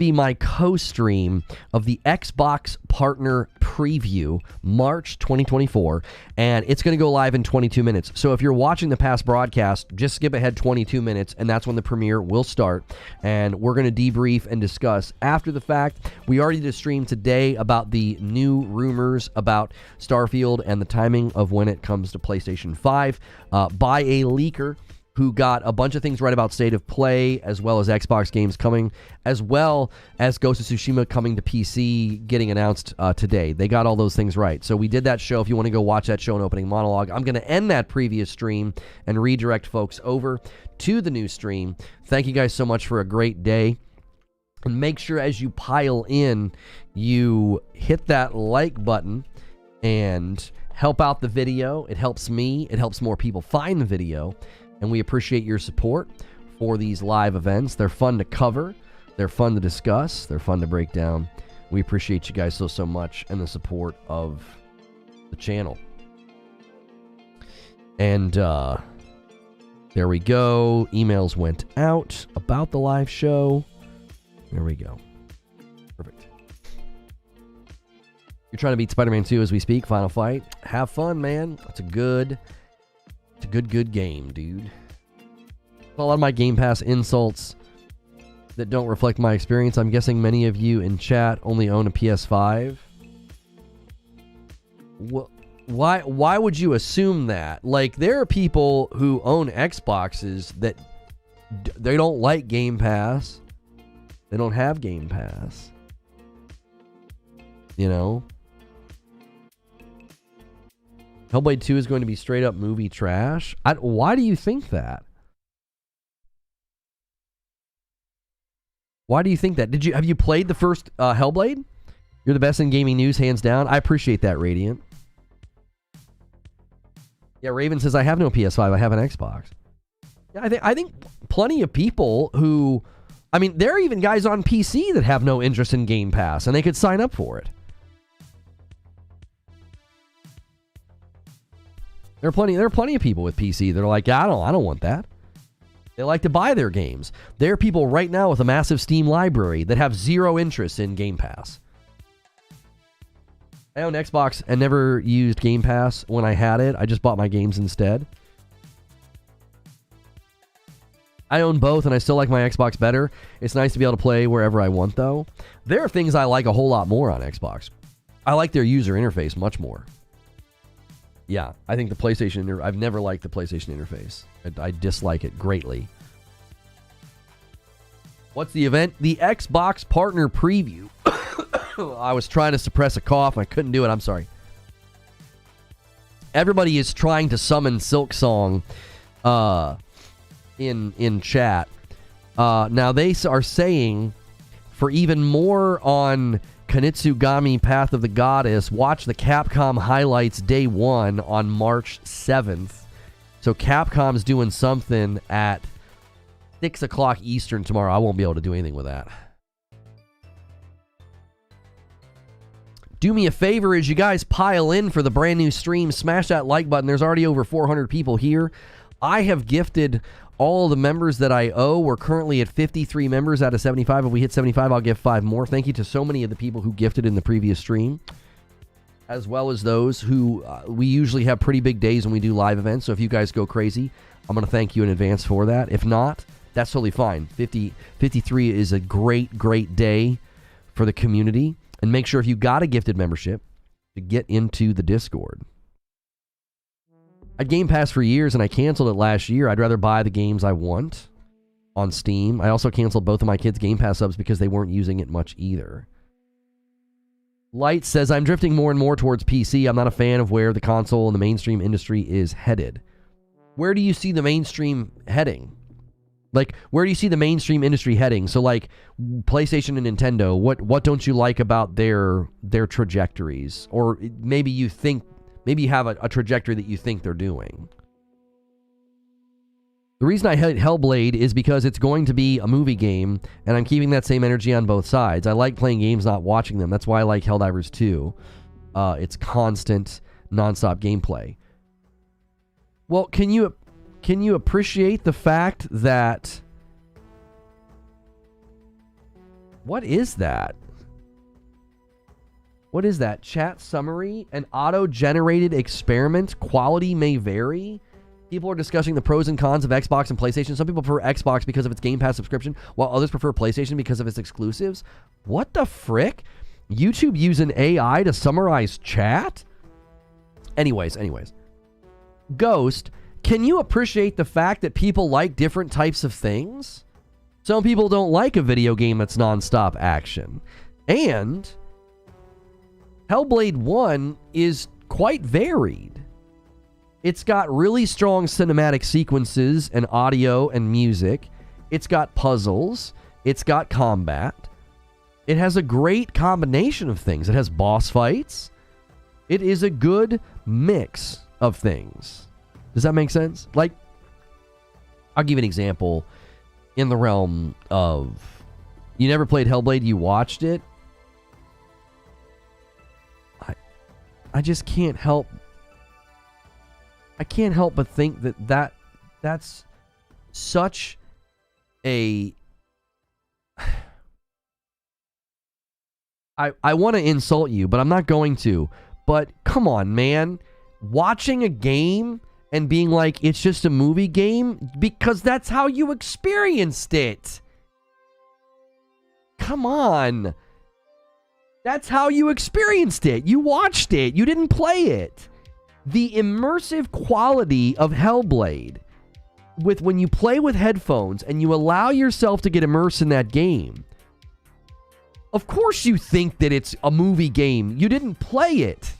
be my co-stream of the Xbox Partner Preview, March 2024, and it's going to go live in 22 minutes. So if you're watching the past broadcast, just skip ahead 22 minutes, and that's when the premiere will start, and we're going to debrief and discuss after the fact. We already did a stream today about the new rumors about Starfield and the timing of when it comes to PlayStation 5 by a leaker who got a bunch of things right about State of Play, as well as Xbox games coming, as well as Ghost of Tsushima coming to PC, getting announced today. They got all those things right. So we did that show. If you want to go watch that show and opening monologue, I'm going to end that previous stream and redirect folks over to the new stream. Thank you guys so much for a great day. And make sure as you pile in, you hit that like button and help out the video. It helps me. It helps more people find the video. And we appreciate your support for these live events. They're fun to cover. They're fun to discuss. They're fun to break down. We appreciate you guys so much and the support of the channel. And there we go. Emails went out about the live show. There we go. Perfect. You're trying to beat Spider-Man 2 as we speak. Final fight. Have fun, man. It's a good game, dude. A lot of my Game Pass insults that don't reflect my experience. I'm guessing many of you in chat only own a PS5. Why would you assume that? Like, there are people who own Xboxes that they don't like Game Pass. They don't have Game Pass. You know? Hellblade 2 is going to be straight up movie trash. Why do you think that? Why do you think that? Have you played the first Hellblade? You're the best in gaming news, hands down. I appreciate that, Radiant. Yeah, Raven says, I have no PS5. I have an Xbox. Yeah, I think plenty of people who... I mean, there are even guys on PC that have no interest in Game Pass, and they could sign up for it. There are plenty of people with PC that are like, I don't want that. They like to buy their games. There are people right now with a massive Steam library that have zero interest in Game Pass. I own Xbox and never used Game Pass when I had it. I just bought my games instead. I own both, and I still like my Xbox better. It's nice to be able to play wherever I want, though. There are things I like a whole lot more on Xbox. I like their user interface much more. Yeah, I think the PlayStation... I've never liked the PlayStation interface. I dislike it greatly. What's the event? The Xbox Partner Preview. I was trying to suppress a cough. I couldn't do it. I'm sorry. Everybody is trying to summon Silksong in chat. Now, they are saying for even more on... Kunitsu-Gami Path of the Goddess, watch the Capcom highlights day 1 on March 7th. So Capcom's doing something at 6 o'clock Eastern tomorrow. I won't be able to do anything with that. Do me a favor as you guys pile in for the brand new stream. Smash that like button. There's already over 400 people here. I have gifted all the members that I owe. We're currently at 53 members out of 75. If we hit 75, I'll give 5 more. Thank you to so many of the people who gifted in the previous stream, as well as those who we usually have pretty big days when we do live events. So if you guys go crazy, I'm going to thank you in advance for that. If not, that's totally fine. 53 is a great day for the community. And make sure if you got a gifted membership to get into the Discord. I Game Pass for years, and I canceled it last year. I'd rather buy the games I want on Steam. I also canceled both of my kids' Game Pass subs because they weren't using it much either. Light says, I'm drifting more and more towards PC. I'm not a fan of where the console and the mainstream industry is headed. Where do you see the mainstream heading? Like, where do you see the mainstream industry heading? So, like, PlayStation and Nintendo, what don't you like about their trajectories? Or maybe you think... Maybe you have a trajectory that you think they're doing. The reason I hate Hellblade is because it's going to be a movie game, and I'm keeping that same energy on both sides. I like playing games, not watching them. That's why I like Helldivers 2. It's constant, nonstop gameplay. Well, can you appreciate the fact that What is that? What is that? Chat summary? An auto-generated experiment? Quality may vary? People are discussing the pros and cons of Xbox and PlayStation. Some people prefer Xbox because of its Game Pass subscription, while others prefer PlayStation because of its exclusives. What the frick? YouTube using AI to summarize chat? Anyways. Ghost, can you appreciate the fact that people like different types of things? Some people don't like a video game that's nonstop action. And Hellblade 1 is quite varied. It's got really strong cinematic sequences and audio and music. It's got puzzles. It's got combat. It has a great combination of things. It has boss fights. It is a good mix of things. Does that make sense? Like, I'll give you an example in the realm of, you never played Hellblade, you watched it. I just can't help but think that's such a I want to insult you, but I'm not going to. But come on, man. Watching a game and being like, it's just a movie game, because that's how you experienced it. Come on. That's how you experienced it. You watched it. You didn't play it. The immersive quality of Hellblade, with when you play with headphones and you allow yourself to get immersed in that game, of course you think that it's a movie game. You didn't play it.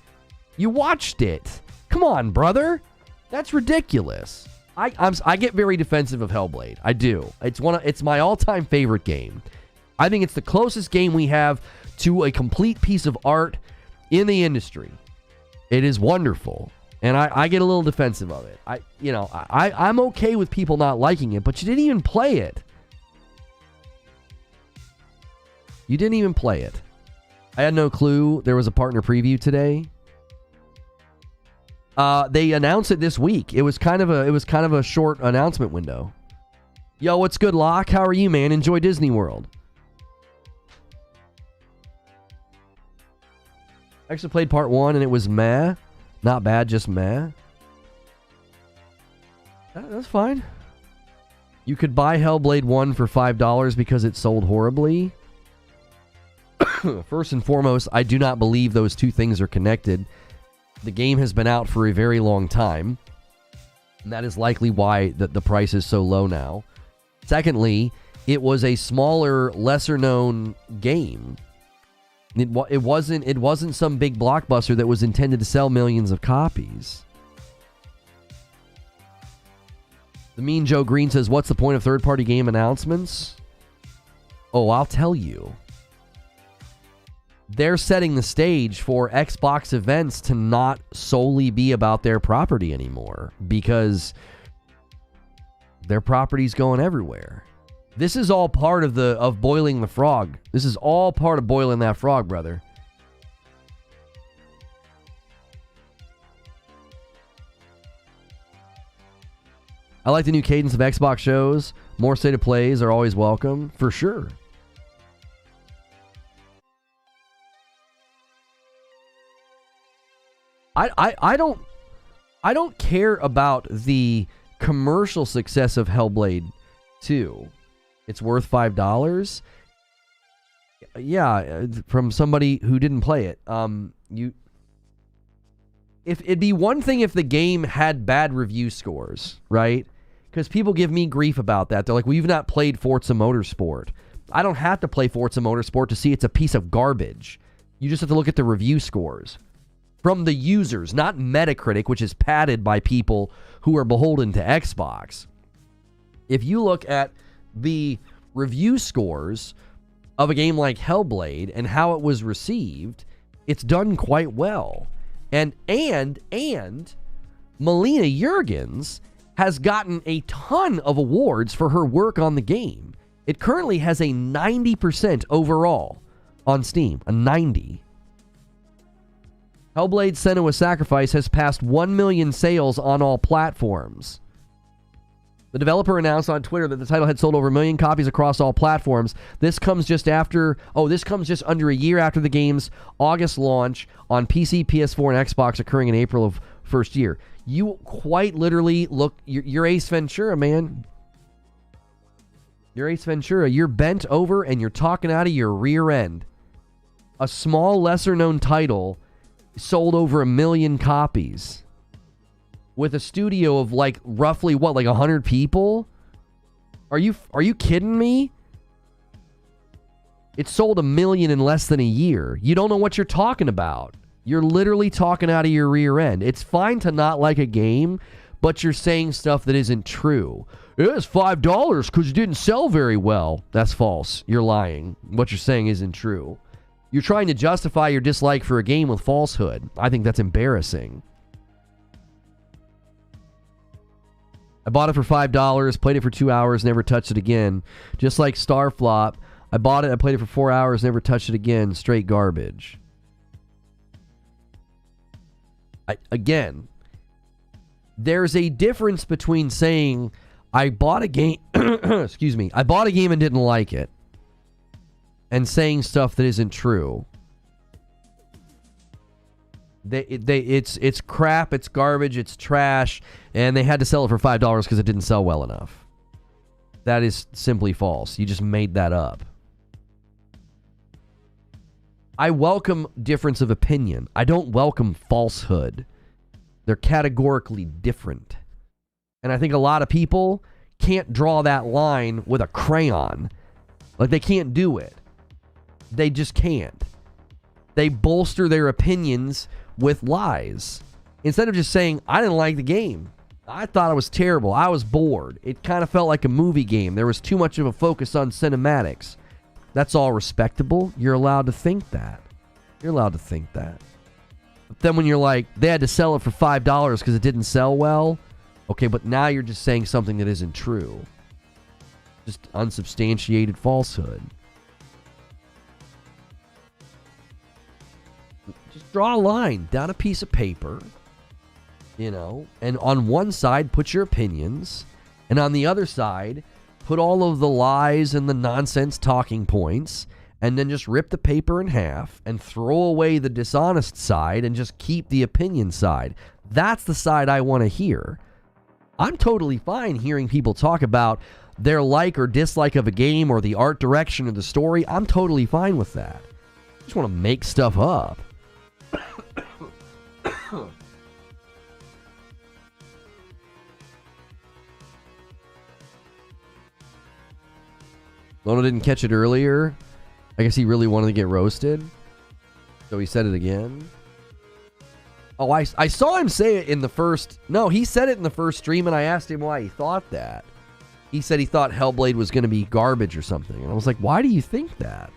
You watched it. Come on, brother. That's ridiculous. I get very defensive of Hellblade. I do. It's my all-time favorite game. I think it's the closest game we have to a complete piece of art in the industry. It is wonderful. And I get a little defensive of it. I'm okay with people not liking it, but you didn't even play it. You didn't even play it. I had no clue there was a partner preview today. They announced it this week. It was kind of a short announcement window. Yo, what's good, Locke? How are you, man? Enjoy Disney World. I actually played part 1 and it was meh. Not bad, just meh. That's fine. You could buy Hellblade 1 for $5 because it sold horribly. First and foremost, I do not believe those two things are connected. The game has been out for a very long time, and that is likely why the price is so low now. Secondly, it was a smaller, lesser-known game. It wasn't some big blockbuster that was intended to sell millions of copies. The Mean Joe Green says, what's the point of third-party game announcements? Oh, I'll tell you. They're setting the stage for Xbox events to not solely be about their property anymore, because their property's going everywhere. This is all part of boiling the frog. This is all part of boiling that frog, brother. I like the new cadence of Xbox shows. More state of plays are always welcome, for sure. I don't care about the commercial success of Hellblade 2. It's worth $5. Yeah, from somebody who didn't play it. If it'd be one thing if the game had bad review scores, right? Because people give me grief about that. They're like, well, you've not played Forza Motorsport. I don't have to play Forza Motorsport to see it's a piece of garbage. You just have to look at the review scores from the users, not Metacritic, which is padded by people who are beholden to Xbox. If you look at the review scores of a game like Hellblade and how it was received, it's done quite well. And Melina Juergens has gotten a ton of awards for her work on the game. It currently has a 90% overall on Steam, a 90. Hellblade: Senua's Sacrifice has passed 1 million sales on all platforms. The developer announced on Twitter that the title had sold over 1 million copies across all platforms. This comes just under a year after the game's August launch on PC, PS4, and Xbox, occurring in April of first year. You quite literally look, you're Ace Ventura, man. You're Ace Ventura. You're bent over and you're talking out of your rear end. A small, lesser-known title sold over 1 million copies. With a studio of like roughly what, like 100 people? Are you kidding me? It sold 1 million in less than a year. You don't know what you're talking about. You're literally talking out of your rear end. It's fine to not like a game, but you're saying stuff that isn't true. It's $5 because it didn't sell very well. That's false. You're lying. What you're saying isn't true. You're trying to justify your dislike for a game with falsehood. I think that's embarrassing. I bought it for $5, played it for 2 hours, never touched it again. Just like Starflop, I bought it, I played it for 4 hours, never touched it again. Straight garbage. Again, there's a difference between saying, I bought a game, excuse me, I bought a game and didn't like it, and saying stuff that isn't true. It's crap, it's garbage, it's trash, and they had to sell it for $5 because it didn't sell well enough. That is simply false. You just made that up. I welcome difference of opinion. I don't welcome falsehood. They're categorically different. And I think a lot of people can't draw that line with a crayon. Like, they can't do it. They just can't. They bolster their opinions with lies. Instead of just saying, I didn't like the game. I thought it was terrible. I was bored. It kind of felt like a movie game. There was too much of a focus on cinematics. That's all respectable. You're allowed to think that. You're allowed to think that. But then when you're like, they had to sell it for $5 because it didn't sell well. Okay, but now you're just saying something that isn't true. Just unsubstantiated falsehood. Just draw a line down a piece of paper, you know, and on one side put your opinions, and on the other side put all of the lies and the nonsense talking points, and then just rip the paper in half and throw away the dishonest side and just keep the opinion side. That's the side I want to hear. I'm totally fine hearing people talk about their like or dislike of a game or the art direction or the story. I'm totally fine with that. I just want to make stuff up. Lono didn't catch it earlier. I guess he really wanted to get roasted, so he said it again. Oh, I saw him say it in the first... No, he said it in the first stream, and I asked him why he thought that. He said he thought Hellblade was going to be garbage or something. And I was like, why do you think that?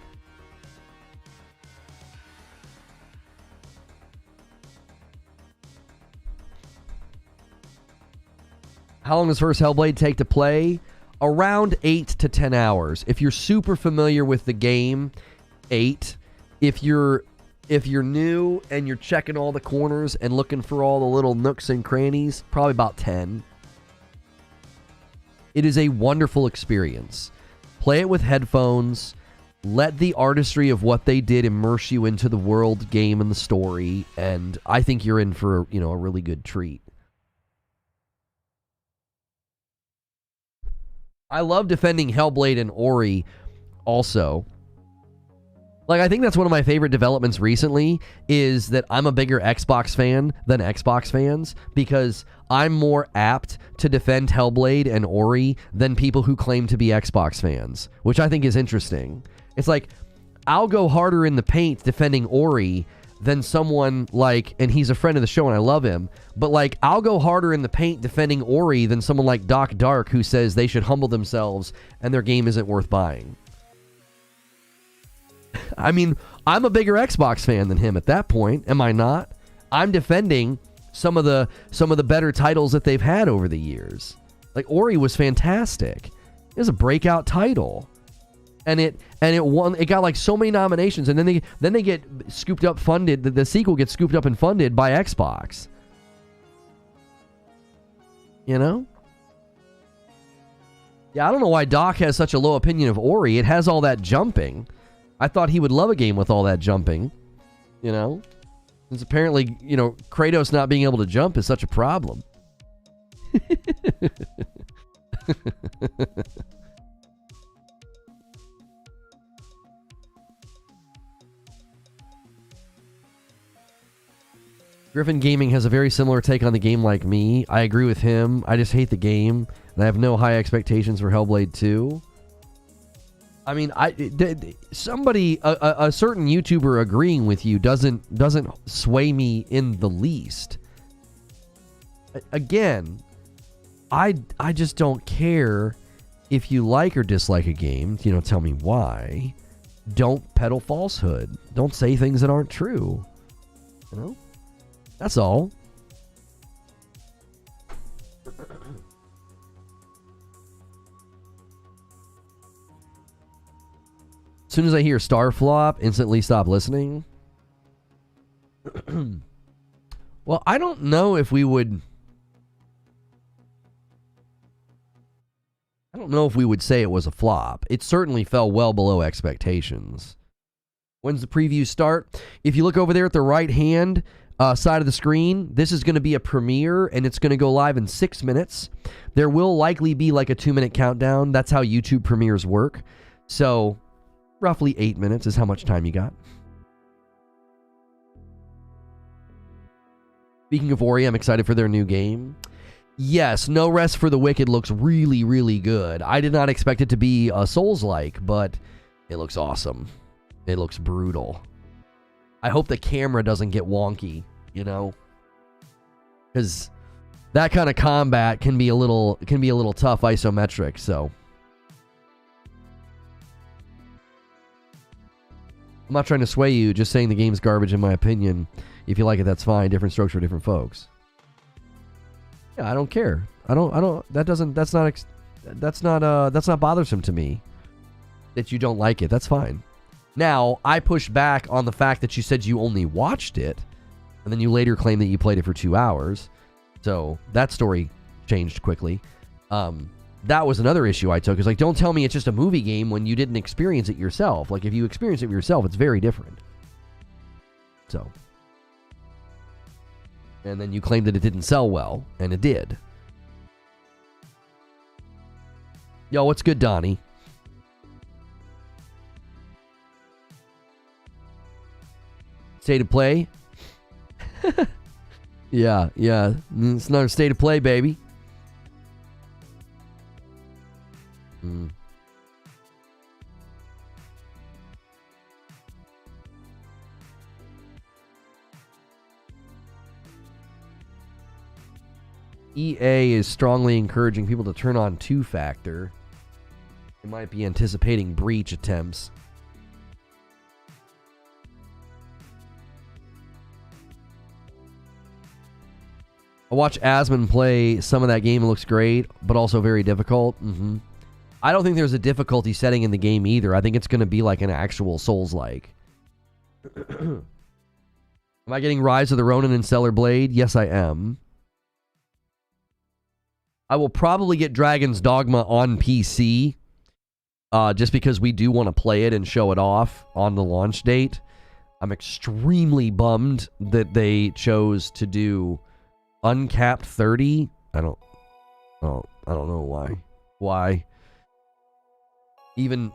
How long does first Hellblade take to play? Around 8 to 10 hours. If you're super familiar with the game, 8. If you're new and you're checking all the corners and looking for all the little nooks and crannies, probably about 10. It is a wonderful experience. Play it with headphones. Let the artistry of what they did immerse you into the world, game, and the story, and I think you're in for, you know, a really good treat. I love defending Hellblade and Ori also. Like, I think that's one of my favorite developments recently, is that I'm a bigger Xbox fan than Xbox fans, because I'm more apt to defend Hellblade and Ori than people who claim to be Xbox fans, which I think is interesting. It's like, I'll go harder in the paint defending Ori than someone like, and he's a friend of the show and I love him, but like, I'll go harder in the paint defending Ori than someone like Doc Dark, who says they should humble themselves and their game isn't worth buying. I mean, I'm a bigger Xbox fan than him at that point, am I not? I'm defending some of the better titles that they've had over the years. Like, Ori was fantastic. It was a breakout title. And it won. It got like so many nominations, and then they get scooped up, funded. The sequel gets scooped up and funded by Xbox. You know, Yeah, I don't know why Doc has such a low opinion of Ori. It has all that jumping. I thought he would love a game with all that jumping. You know? Since apparently, you know, Kratos not being able to jump is such a problem. Griffin Gaming has a very similar take on the game like me. I agree with him. I just hate the game, and I have no high expectations for Hellblade 2. I mean, somebody, a certain YouTuber agreeing with you doesn't sway me in the least. Again, I just don't care if you like or dislike a game. You know, tell me why. Don't peddle falsehood. Don't say things that aren't true. You know? That's all. As soon as I hear star flop, instantly stop listening. Well, I don't know if we would... I don't know if we would say it was a flop. It certainly fell well below expectations. When's the preview start? If you look over there at the right hand side of the screen, this is going to be a premiere, and it's going to go live in 6 minutes. There will likely be like a 2-minute countdown. That's how YouTube premieres work. So roughly 8 minutes is how much time you got. Speaking of Ori, I'm excited for their new game. Yes, No Rest for the Wicked looks really, really good. I did not expect it to be a Souls-like, but it looks awesome. It looks brutal. I hope the camera doesn't get wonky, you know? Because that kind of combat can be a little tough isometric, so. I'm not trying to sway you, just saying the game's garbage in my opinion. If you like it, that's fine. Different strokes for different folks. Yeah, I don't care. That's not bothersome to me that you don't like it. That's fine. Now, I push back on the fact that you said you only watched it, and then you later claimed that you played it for 2 hours. So that story changed quickly. That was another issue I took. Is like, don't tell me it's just a movie game when you didn't experience it yourself. Like, if you experience it yourself, it's very different. So. And then you claimed that it didn't sell well, and it did. Yo, what's good, Donnie? State of play? Yeah. It's another state of play, baby. EA is strongly encouraging people to turn on two-factor. They might be anticipating breach attempts. I watched Asmon play some of that game. It looks great, but also very difficult. I don't think there's a difficulty setting in the game either. I think it's going to be like an actual Souls-like. Am I getting Rise of the Ronin and Stellar Blade? Yes, I am. I will probably get Dragon's Dogma on PC, just because we do want to play it and show it off on the launch date. I'm extremely bummed that they chose to do uncapped 30. I don't know why. Why? Even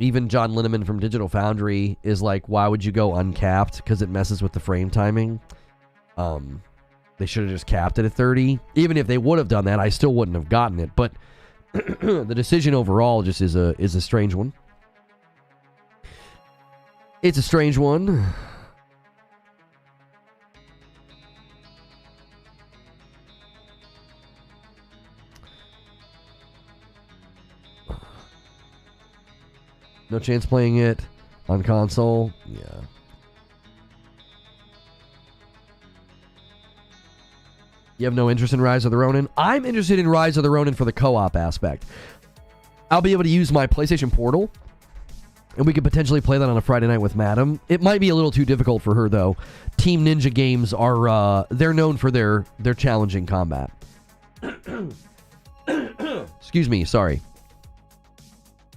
John Linneman from Digital Foundry is like, why would you go uncapped? Because it messes with the frame timing. They should have just capped it at 30. Even if they would have done that, I still wouldn't have gotten it. But the decision overall just is a strange one. It's a strange one. No chance playing it on console. Yeah. You have no interest in Rise of the Ronin? I'm interested in Rise of the Ronin for the co-op aspect. I'll be able to use my PlayStation Portal, and we could potentially play that on a Friday night with Madam. It might be a little too difficult for her, though. Team Ninja games are, they're known for their challenging combat. Excuse me, sorry.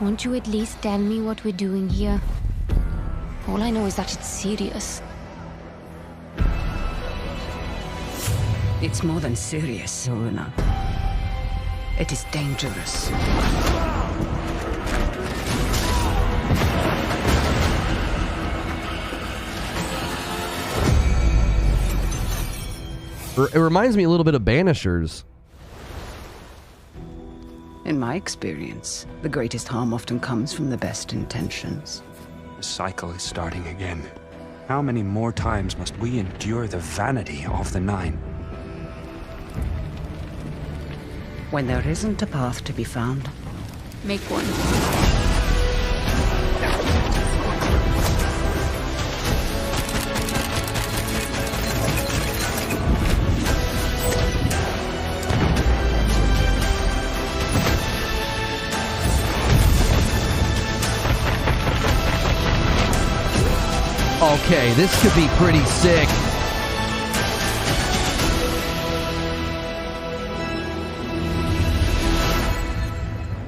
Won't you at least tell me what we're doing here? All I know is that it's serious. It's more than serious, Luna. It is dangerous. It reminds me a little bit of Banishers. In my experience, the greatest harm often comes from the best intentions. The cycle is starting again. How many more times must we endure the vanity of the Nine? When there isn't a path to be found, Make one. Okay, this could be pretty sick.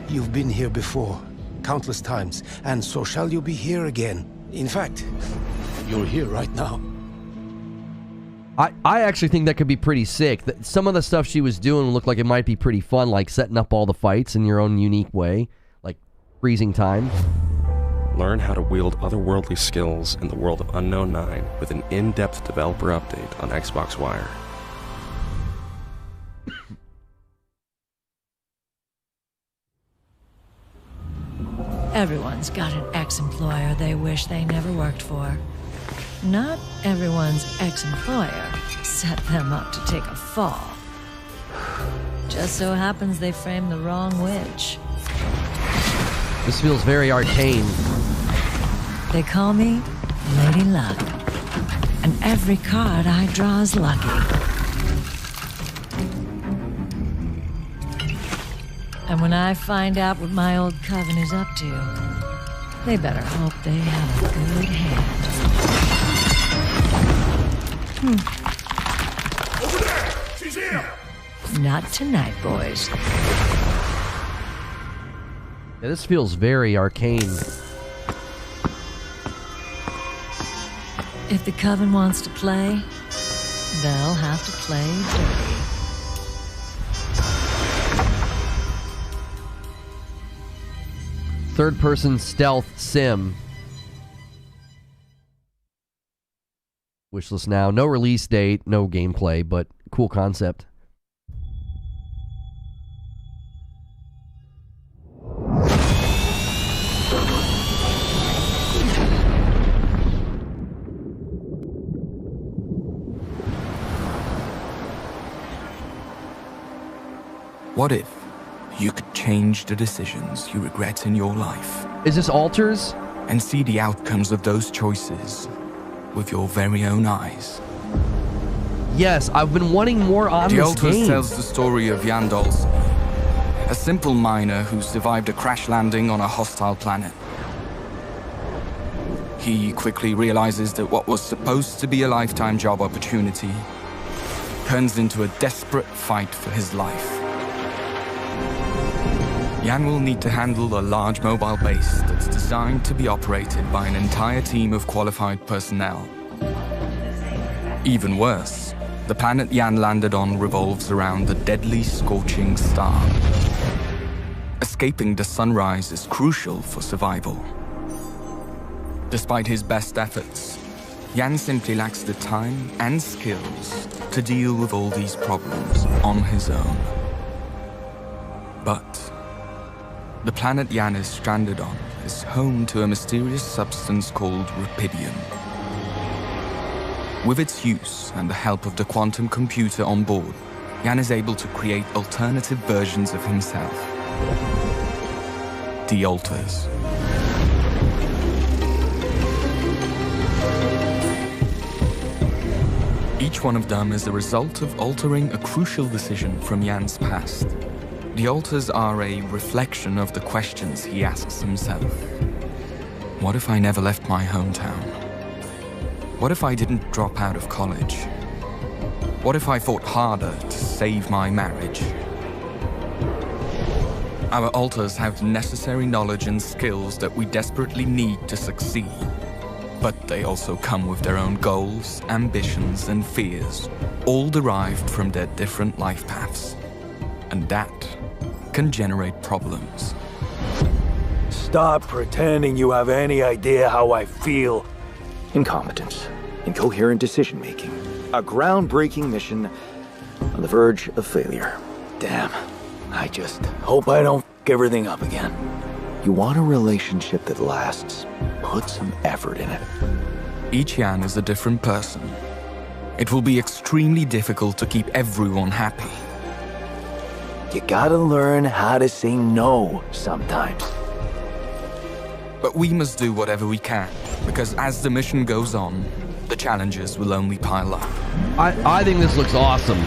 You've been here before, countless times, and so shall you be here again. In fact, you're here right now. I actually think that could be pretty sick. Some of the stuff she was doing looked like it might be pretty fun, like setting up all the fights in your own unique way, like freezing time. Learn how to wield otherworldly skills in the world of Unknown 9 with an in-depth developer update on Xbox Wire. Everyone's got an ex-employer they wish they never worked for. Not everyone's ex-employer set them up to take a fall. Just so happens they framed the wrong witch. This feels very arcane. They call me Lady Luck, and every card I draw is lucky. And when I find out what my old coven is up to, they better hope they have a good hand. Over there! She's here! Not tonight, boys. Yeah, this feels very arcane. If the coven wants to play, they'll have to play dirty. Third-person stealth sim. Wishlist now. No release date, no gameplay, but cool concept. What if you could change the decisions you regret in your life? Is this Altars? And see the outcomes of those choices with your very own eyes. Yes, I've been wanting more on The this Altars game. tells the story of Yandol's, a simple miner who survived a crash landing on a hostile planet. He quickly realizes that what was supposed to be a lifetime job opportunity turns into a desperate fight for his life. Yan will need to handle a large mobile base that's designed to be operated by an entire team of qualified personnel. Even worse, the planet Yan landed on revolves around a deadly, scorching star. Escaping the sunrise is crucial for survival. Despite his best efforts, Yan simply lacks the time and skills to deal with all these problems on his own. But the planet Yan is stranded on is home to a mysterious substance called Rapidium. With its use and the help of the quantum computer on board, Yan is able to create alternative versions of himself. The Altars. Each one of them is a result of altering a crucial decision from Yan's past. The Altars are a reflection of the questions he asks himself. What if I never left my hometown? What if I didn't drop out of college? What if I fought harder to save my marriage? Our alters have the necessary knowledge and skills that we desperately need to succeed. But they also come with their own goals, ambitions, and fears, all derived from their different life paths. And that can generate problems. Stop pretending you have any idea how I feel. Incompetence, incoherent decision-making, a groundbreaking mission on the verge of failure. Damn, I just hope I don't f*** everything up again. You want a relationship that lasts. Put some effort in it. Each Yan is a different person. It will be extremely difficult to keep everyone happy. You gotta learn how to say no sometimes. But we must do whatever we can, because as the mission goes on, the challenges will only pile up. I think this looks awesome.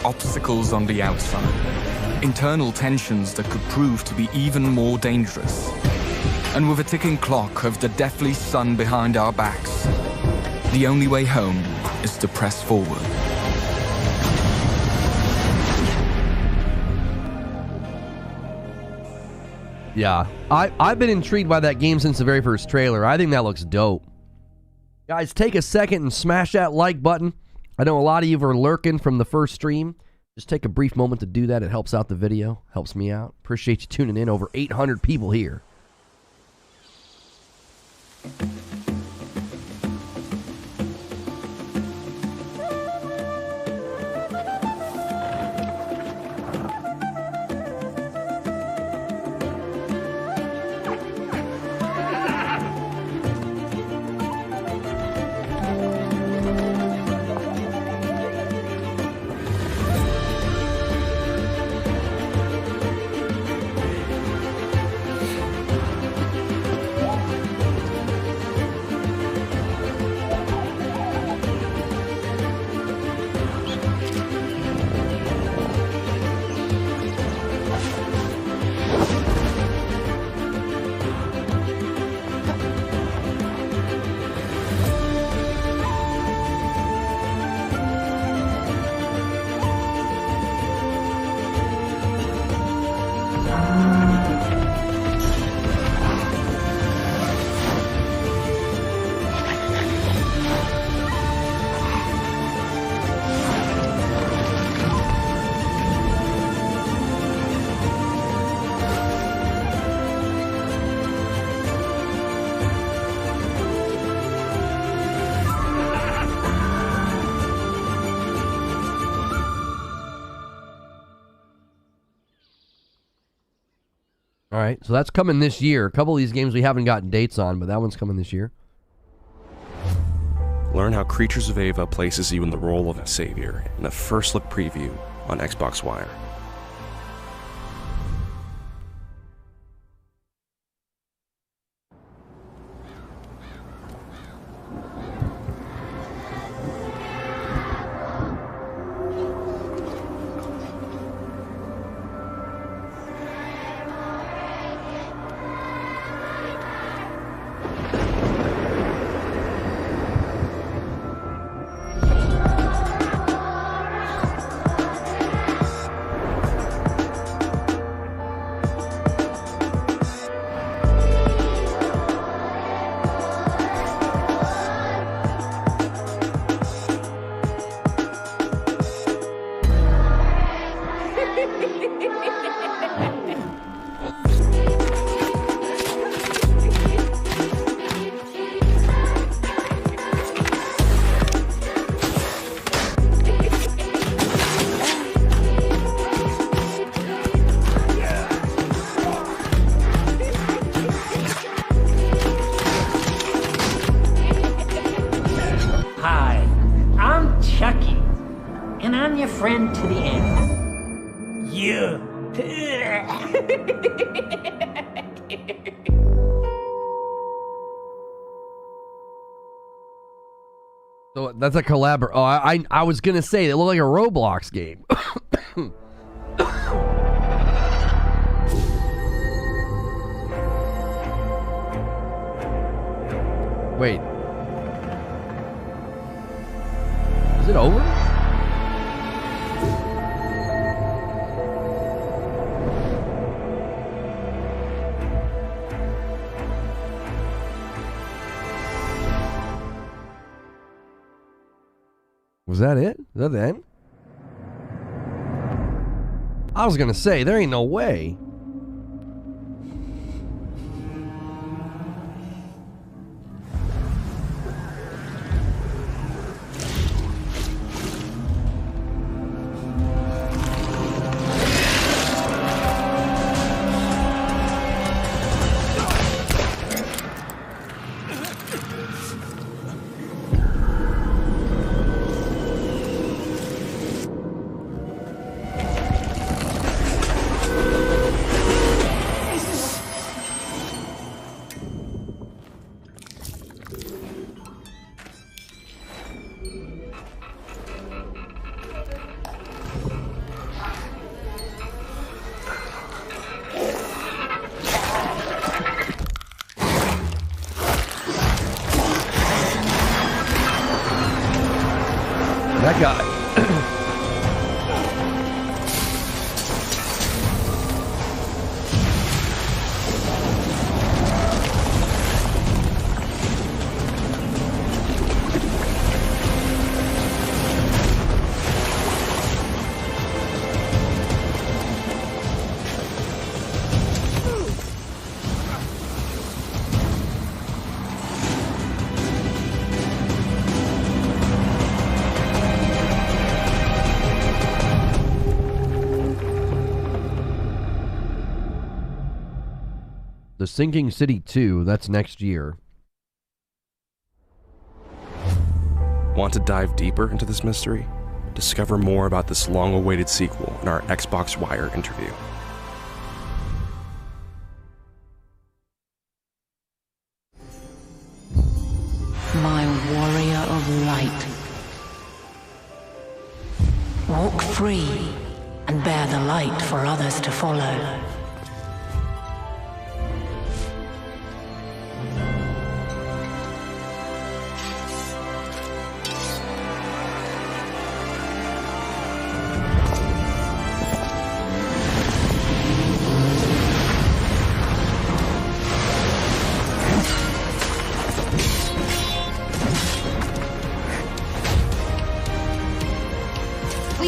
Obstacles on the outside, internal tensions that could prove to be even more dangerous, and with a ticking clock of the deathly sun behind our backs, the only way home is to press forward. Yeah, I've been intrigued by that game since the very first trailer. I think that looks dope. Guys, take a second and smash that like button. I know a lot of you are lurking from the first stream. Just take a brief moment to do that. It helps out the video, helps me out. Appreciate you tuning in. Over 800 people here. All right, so that's coming this year. A couple of these games we haven't gotten dates on, but that one's coming this year. Learn how Creatures of Ava places you in the role of a savior in a first look preview on Xbox Wire. friend to the end. You. So that's a collabor. Oh, I was gonna say it looked like a Roblox game. Wait. Is it over? Was that it? Is that the end? I was gonna say, there ain't no way. That guy. The Sinking City 2, that's next year. Want to dive deeper into this mystery? Discover more about this long-awaited sequel in our Xbox Wire interview. My warrior of light. Walk free and bear the light for others to follow.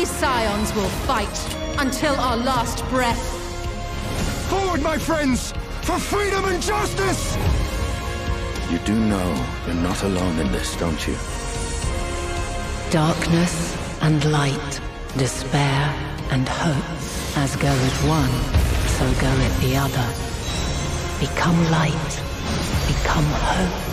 Scions will fight until our last breath. Forward, my friends, for freedom and justice! You do know you're not alone in this, don't you? Darkness and light, despair and hope. As goeth one, so goeth the other. Become light, become hope.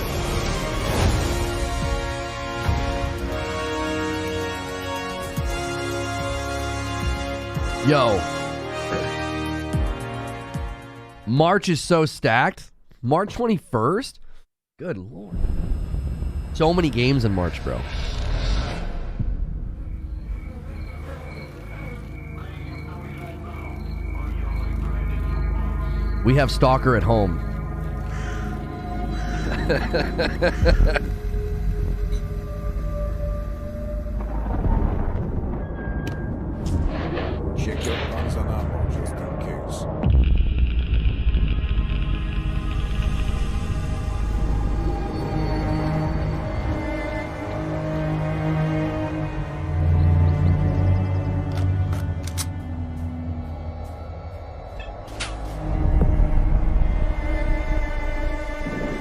Yo. March is so stacked. March 21st? Good lord. So many games in March, bro. We have Stalker at home. Check your guns on ammo just in case.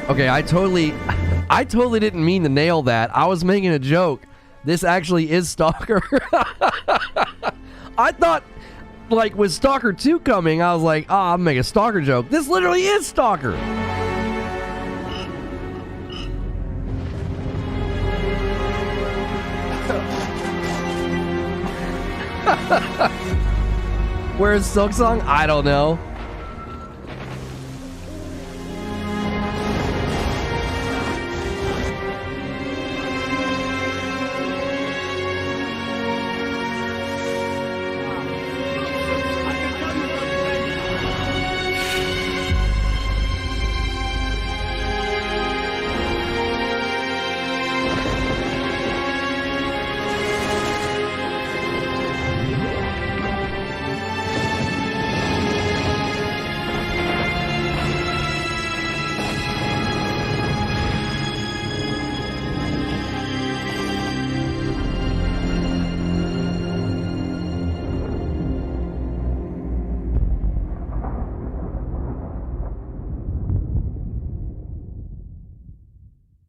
Okay, I totally didn't mean to nail that. I was making a joke. This actually is Stalker. I thought, like, with Stalker 2 coming, I was like, oh, I'll make a Stalker joke. This literally is Stalker. Where's Silksong? I don't know.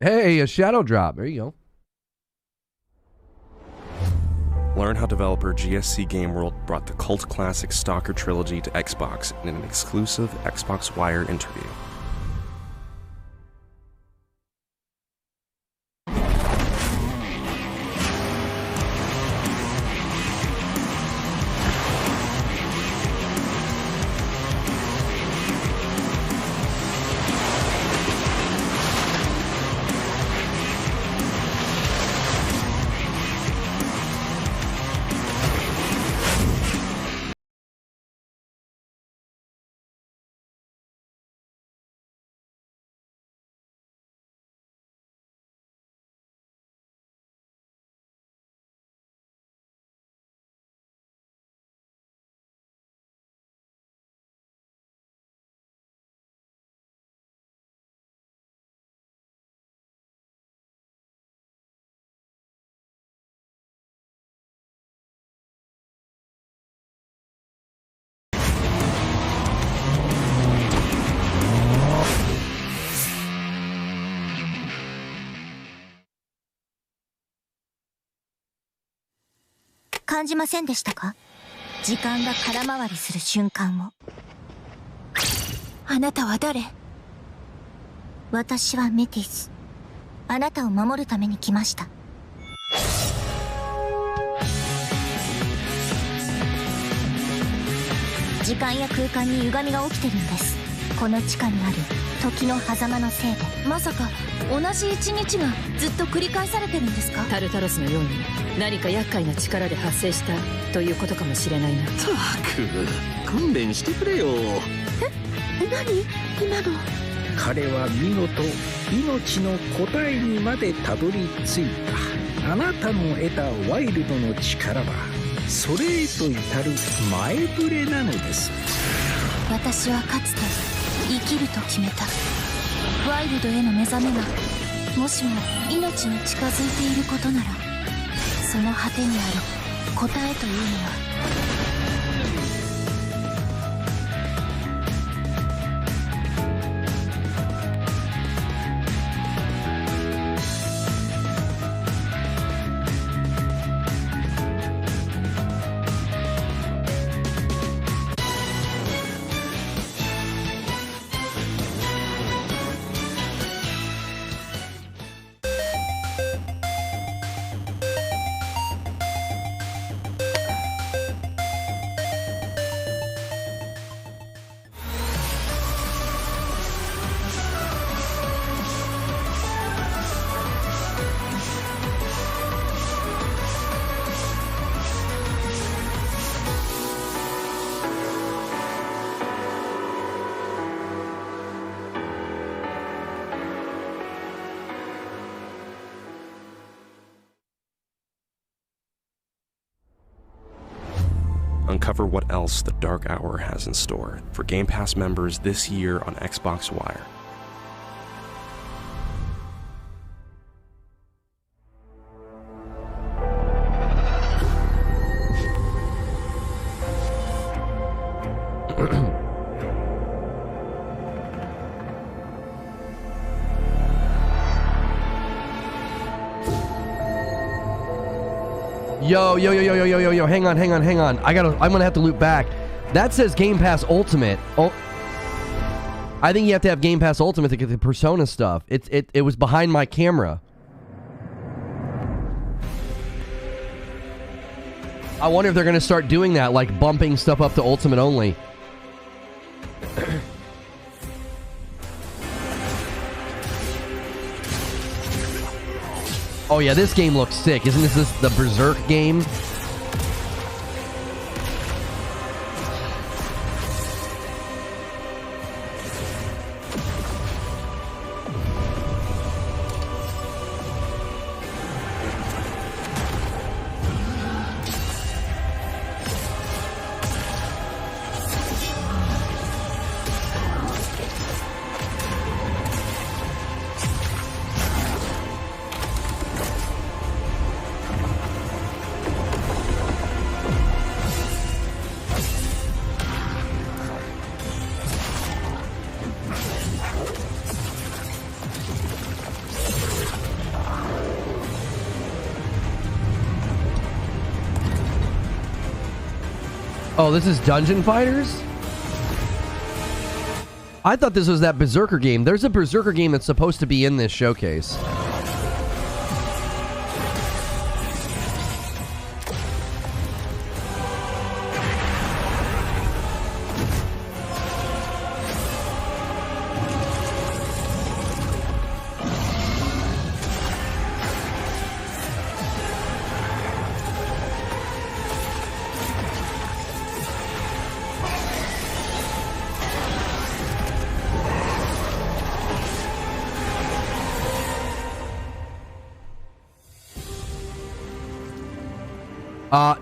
Hey, a shadow drop. There you go. Learn how developer GSC Game World brought the cult classic Stalker trilogy to Xbox in an exclusive Xbox Wire interview.感じませんでしたか？時間が空回りする瞬間を。あなたは誰？私はメティス。あなたを守るために来ました。時間や空間に歪みが起きてるんです。この地下にある時の狭間のせいで。まさか同じ一日がずっと繰り返されてるんですか？タルタロスのように何か厄介な力で発生したということかもしれないな。たく、勘弁してくれよ。何今の。彼は見事命の答えにまでたどり着いた。あなたの得たワイルドの力はそれへと至る前触れなのです。私はかつて生きると決めた。ワイルドへの目覚めがもしも命に近づいていることなら、その果てにある答えというのは。Uncover what else the Dark Hour has in store for Game Pass members this year on Xbox Wire. Yo, hang on. I'm gonna have to loop back. That says Game Pass Ultimate. Oh, I think you have to have Game Pass Ultimate to get the Persona stuff. It was behind my camera. I wonder if they're gonna start doing that, like bumping stuff up to Ultimate only. Oh yeah, this game looks sick. Isn't this the Berserk game? Oh, this is Dungeon Fighters? I thought this was that Berserker game. There's a Berserker game that's supposed to be in this showcase.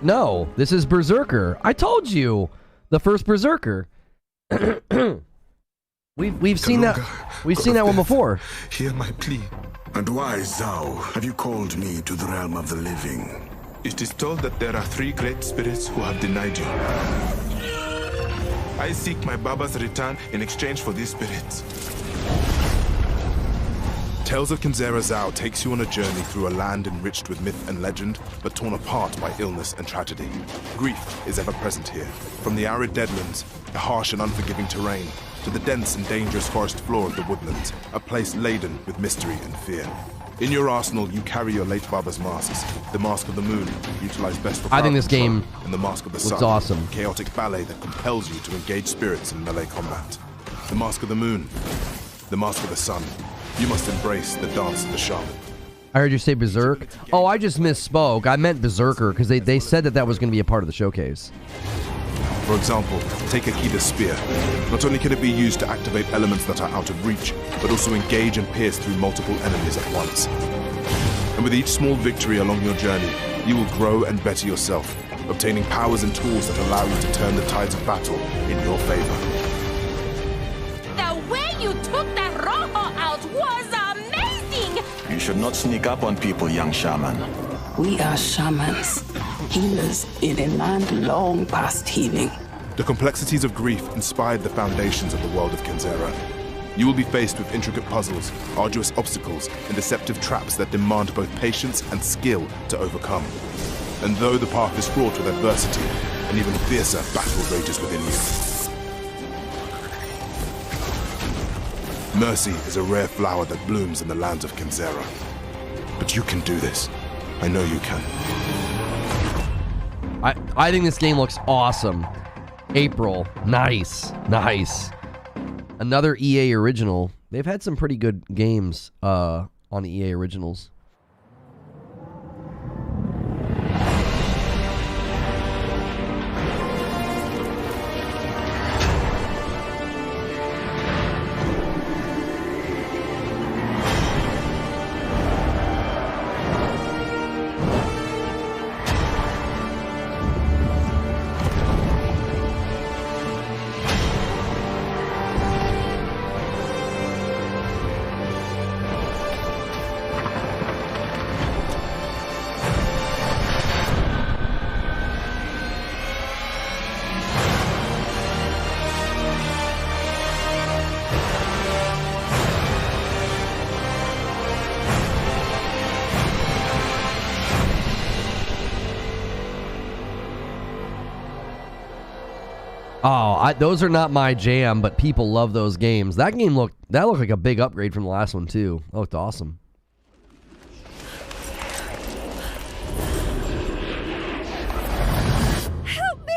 No, this is Berserker. I told you, the first Berserker. we've seen that. We've seen that one before. Hear my plea. And why, Zhao, have you called me to the realm of the living? It is told that there are 3 great spirits who have denied you. I seek my Baba's return in exchange for these spirits. Tales of Kenzera Zhao takes you on a journey through a land enriched with myth and legend, but torn apart by illness and tragedy. Grief is ever present here. From the arid deadlands, the harsh and unforgiving terrain, to the dense and dangerous forest floor of the woodlands, a place laden with mystery and fear. In your arsenal, you carry your late father's masks. The Mask of the Moon, utilized best for I think this game and the Mask of the Sun, looks awesome. Chaotic ballet that compels you to engage spirits in melee combat. The Mask of the Moon, the Mask of the Sun. You must embrace the dance of the shaman. I heard you say Berserk. Oh, I just misspoke. I meant Berserker because they said that was going to be a part of the showcase. For example, take Akida's spear. Not only can it be used to activate elements that are out of reach, but also engage and pierce through multiple enemies at once. And with each small victory along your journey, you will grow and better yourself, obtaining powers and tools that allow you to turn the tides of battle in your favor. The way you took that Rojo out was amazing! You should not sneak up on people, young shaman. We are shamans, healers in a land long past healing. The complexities of grief inspired the foundations of the world of Kenzera. You will be faced with intricate puzzles, arduous obstacles, and deceptive traps that demand both patience and skill to overcome. And though the path is fraught with adversity, an even fiercer battle rages within you. Mercy is a rare flower that blooms in the lands of Kenzera. But you can do this. I know you can. I think this game looks awesome. April. Nice. Another EA original. They've had some pretty good games on the EA originals. Oh, those are not my jam, but people love those games. That looked like a big upgrade from the last one too. That looked awesome. Help me!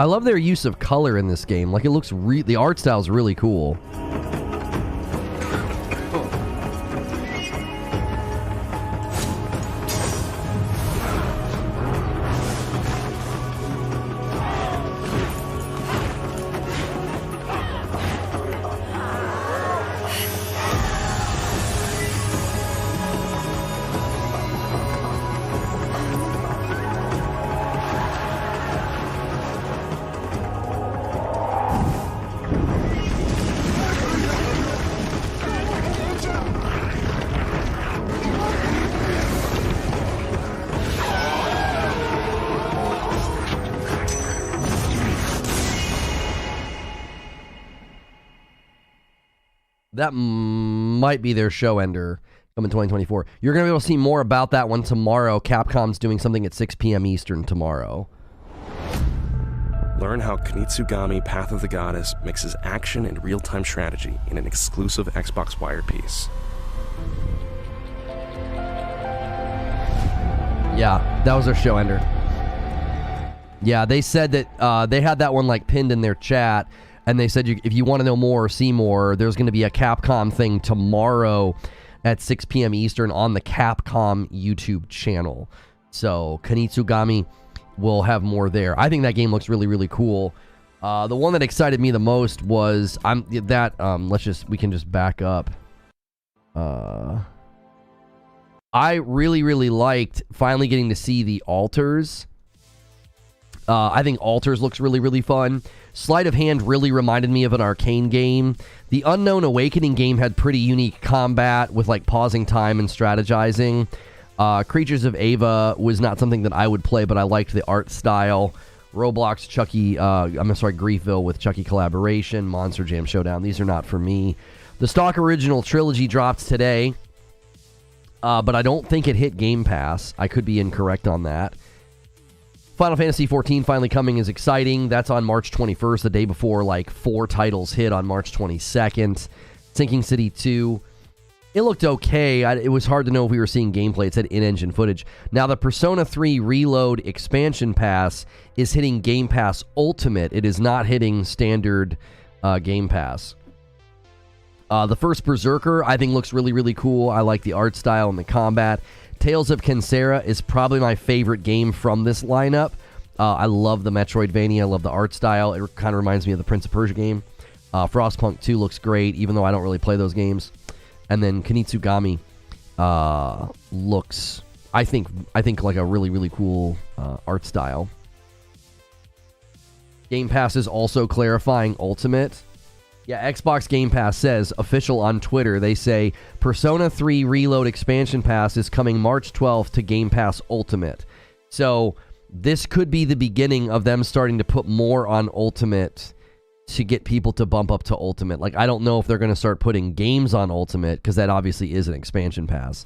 I love their use of color in this game. Like, it looks the art style is really cool. That might be their show ender coming 2024. You're going to be able to see more about that one tomorrow. Capcom's doing something at 6 p.m. Eastern tomorrow. Learn how Kunitsu-Gami Path of the Goddess mixes action and real-time strategy in an exclusive Xbox Wire piece. Yeah, that was their show ender. Yeah, they said that they had that one like pinned in their chat, and they said if you want to know more or see more, there's going to be a Capcom thing tomorrow at 6 p.m. Eastern on the Capcom YouTube channel. So Kunitsu-Gami will have more there. I think that game looks really, really cool. The one that excited me the most was we can just back up. I really, really liked finally getting to see the altars. I think altars looks really, really fun. Sleight of hand really reminded me of an arcane game. The Unknown Awakening game had pretty unique combat with like pausing time and strategizing. Creatures of Ava was not something that I would play, but I liked the art style. Roblox, Griefville with Chucky collaboration, Monster Jam Showdown. These are not for me. The stock original trilogy dropped today, but I don't think it hit Game Pass. I could be incorrect on that. Final Fantasy XIV finally coming is exciting. That's on March 21st, the day before like 4 titles hit on March 22nd. Sinking City 2. It looked okay. It was hard to know if we were seeing gameplay. It said in-engine footage. Now, the Persona 3 Reload expansion pass is hitting Game Pass Ultimate. It is not hitting standard Game Pass. The First Berserker, I think, looks really, really cool. I like the art style and the combat. Tales of Kenzera is probably my favorite game from this lineup. I love the Metroidvania. I love the art style. It kind of reminds me of the Prince of Persia game. Frostpunk 2 looks great, even though I don't really play those games. And then Kunitsu-Gami looks, I think like a really, really cool art style. Game Pass is also clarifying Ultimate. Yeah, Xbox Game Pass says, official on Twitter, they say, Persona 3 Reload expansion pass is coming March 12th to Game Pass Ultimate. So this could be the beginning of them starting to put more on Ultimate to get people to bump up to Ultimate. Like, I don't know if they're going to start putting games on Ultimate, because that obviously is an expansion pass.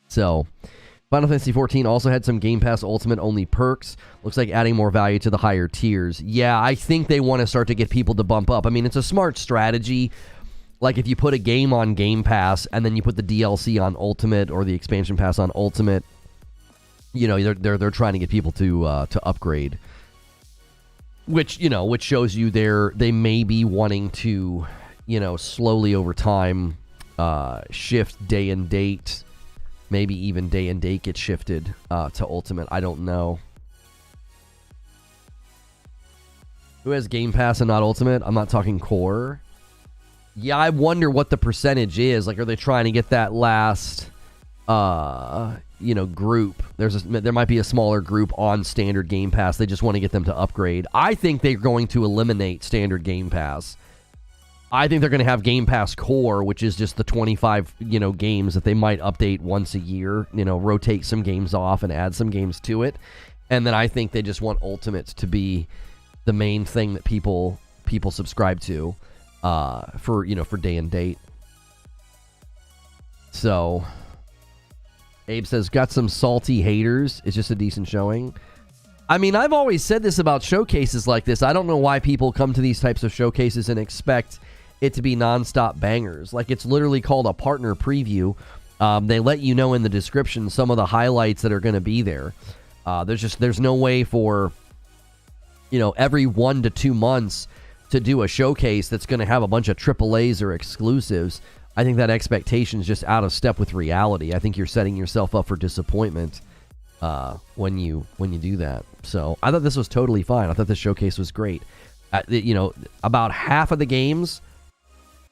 So, Final Fantasy XIV also had some Game Pass Ultimate only perks. Looks like adding more value to the higher tiers. Yeah, I think they want to start to get people to bump up. I mean, it's a smart strategy. Like, if you put a game on Game Pass and then you put the DLC on Ultimate or the expansion pass on Ultimate, you know, they're trying to get people to upgrade. Which shows you they may be wanting to, slowly over time shift day and date. Maybe even day and date gets shifted to Ultimate. I don't know. Who has Game Pass and not Ultimate? I'm not talking core. Yeah, I wonder what the percentage is. Like, are they trying to get that last, group? There might be a smaller group on standard Game Pass. They just want to get them to upgrade. I think they're going to eliminate standard Game Pass. I think they're going to have Game Pass Core, which is just the 25, games that they might update once a year, rotate some games off and add some games to it. And then I think they just want Ultimate to be the main thing that people subscribe to for day and date. So Abe says, got some salty haters. It's just a decent showing. I mean, I've always said this about showcases like this. I don't know why people come to these types of showcases and expect it to be nonstop bangers. Like, it's literally called a partner preview. They let you know in the description some of the highlights that are going to be there. There's no way for, every 1 to 2 months to do a showcase that's going to have a bunch of AAAs or exclusives. I think that expectation is just out of step with reality. I think you're setting yourself up for disappointment when you do that. So I thought this was totally fine. I thought the showcase was great. About half of the games,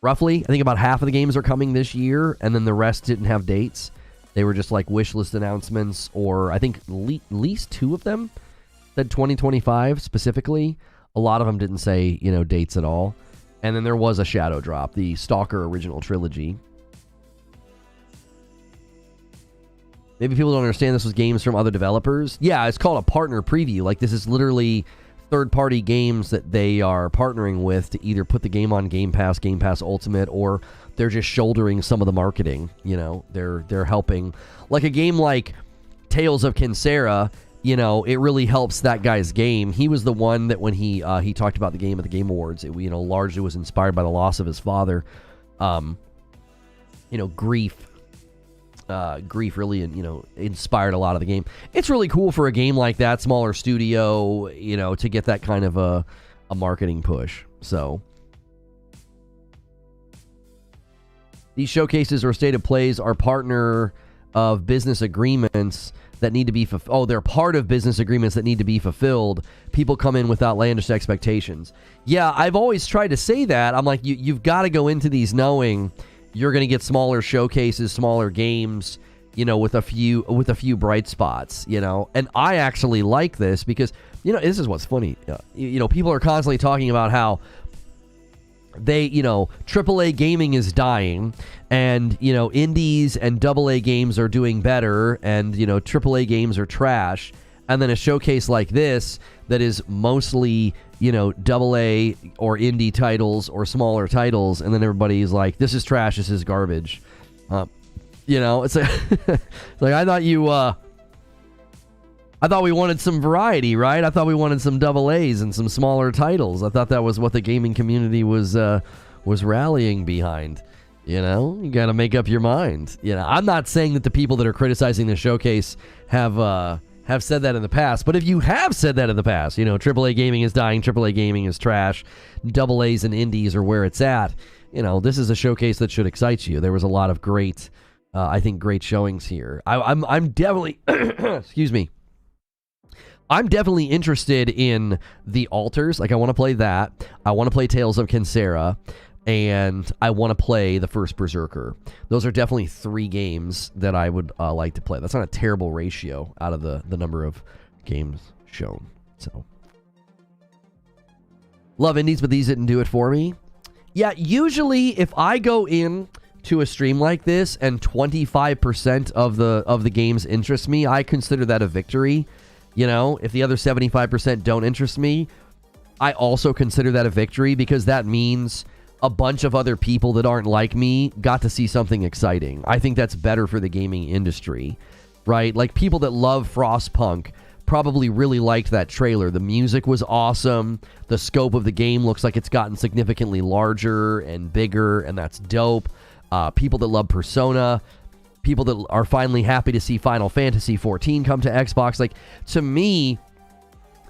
roughly, I think about half of the games are coming this year, and then the rest didn't have dates. They were just like wish list announcements, or I think at least 2 of them said 2025 specifically. A lot of them didn't say, dates at all. And then there was a shadow drop, the Stalker original trilogy. Maybe people don't understand this was games from other developers. Yeah, it's called a partner preview. Like, this is literally third-party games that they are partnering with to either put the game on Game Pass Ultimate, or they're just shouldering some of the marketing. They're helping. Like a game like Tales of Kenzera, it really helps that guy's game. He was the one that when he talked about the game at the Game Awards, it largely was inspired by the loss of his father. Grief really, inspired a lot of the game. It's really cool for a game like that, smaller studio, to get that kind of a marketing push. So these showcases or stated plays are partner of business agreements that need to be they're part of business agreements that need to be fulfilled. People come in with outlandish expectations. Yeah, I've always tried to say that. I'm like, you've got to go into these knowing you're going to get smaller showcases, smaller games, with a few bright spots, And I actually like this because, this is what's funny. People are constantly talking about how they, AAA gaming is dying, and, indies and AA games are doing better, and, AAA games are trash. And then a showcase like this that is mostly, AA or indie titles or smaller titles, and then everybody's like, this is trash, this is garbage. It's like I thought we wanted some variety, right? I thought we wanted some AAs and some smaller titles. I thought that was what the gaming community was rallying behind. You got to make up your mind. I'm not saying that the people that are criticizing the showcase have said that in the past, but if you have said that in the past, AAA gaming is dying, AAA gaming is trash, AAs and indies are where it's at. This is a showcase that should excite you. There was a lot of great, I think, great showings here. I'm definitely, excuse me. I'm definitely interested in the Altars. Like, I want to play that. I want to play Tales of Kenzera, and I want to play the First Berserker. Those are definitely 3 games that I would like to play. That's not a terrible ratio out of the number of games shown. So, love indies, but these didn't do it for me. Yeah, usually if I go in to a stream like this and 25% of the games interest me, I consider that a victory. If the other 75% don't interest me, I also consider that a victory, because that means a bunch of other people that aren't like me got to see something exciting. I think that's better for the gaming industry, right? Like, people that love Frostpunk probably really liked that trailer. The music was awesome. The scope of the game looks like it's gotten significantly larger and bigger, and that's dope. People that love Persona, people that are finally happy to see Final Fantasy 14 come to Xbox. Like, to me,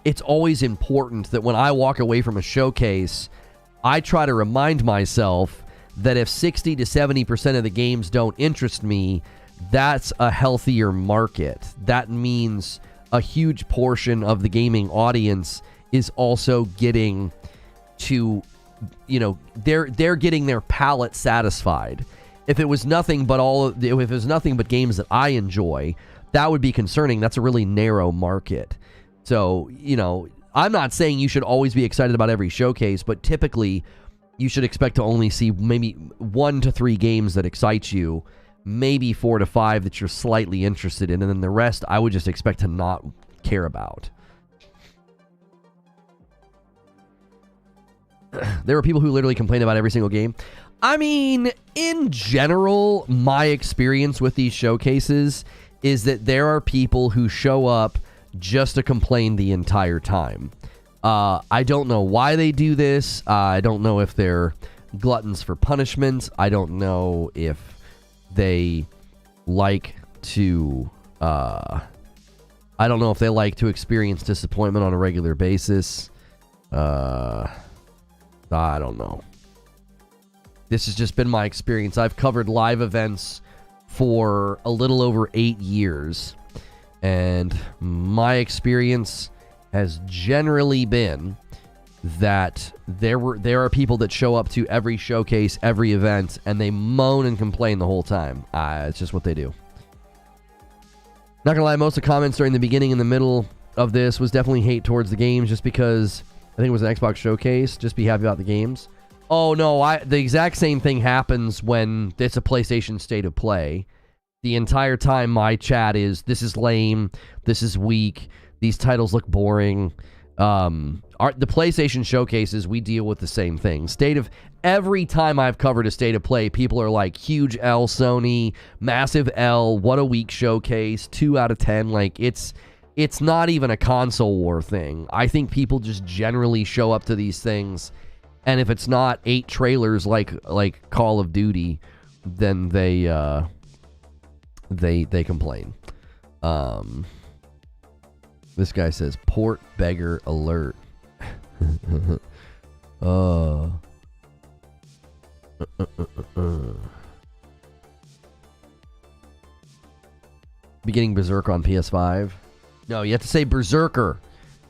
it's always important that when I walk away from a showcase, I try to remind myself that if 60 to 70% of the games don't interest me, that's a healthier market. That means a huge portion of the gaming audience is also getting to, they're getting their palate satisfied. If it was nothing but if it was nothing but games that I enjoy, that would be concerning. That's a really narrow market. So, I'm not saying you should always be excited about every showcase, but typically you should expect to only see maybe 1 to 3 games that excite you, maybe 4 to 5 that you're slightly interested in, and then the rest I would just expect to not care about. There are people who literally complain about every single game. I mean, in general, my experience with these showcases is that there are people who show up just to complain the entire time. I don't know why they do this. I don't know if they're gluttons for punishment. I don't know if they like to, I I don't know if they like to experience disappointment on a regular basis. I don't know. This has just been my experience. I've covered live events for a little over 8 years, and my experience has generally been that there are people that show up to every showcase, every event, and they moan and complain the whole time. It's just what they do. Not gonna lie, most of the comments during the beginning and the middle of this was definitely hate towards the games, just because I think it was an Xbox showcase. Just be happy about the games. Oh no, the exact same thing happens when it's a PlayStation State of Play. The entire time my chat is, this is lame, this is weak, these titles look boring. The PlayStation showcases, we deal with the same thing. Every time I've covered a State of Play, people are like, huge L, Sony, massive L, what a weak showcase, 2 out of 10. Like, it's not even a console war thing. I think people just generally show up to these things, and if it's not 8 trailers like Call of Duty, then they complain. This guy says, port beggar alert. Beginning Berserker on PS5. No, you have to say Berserker.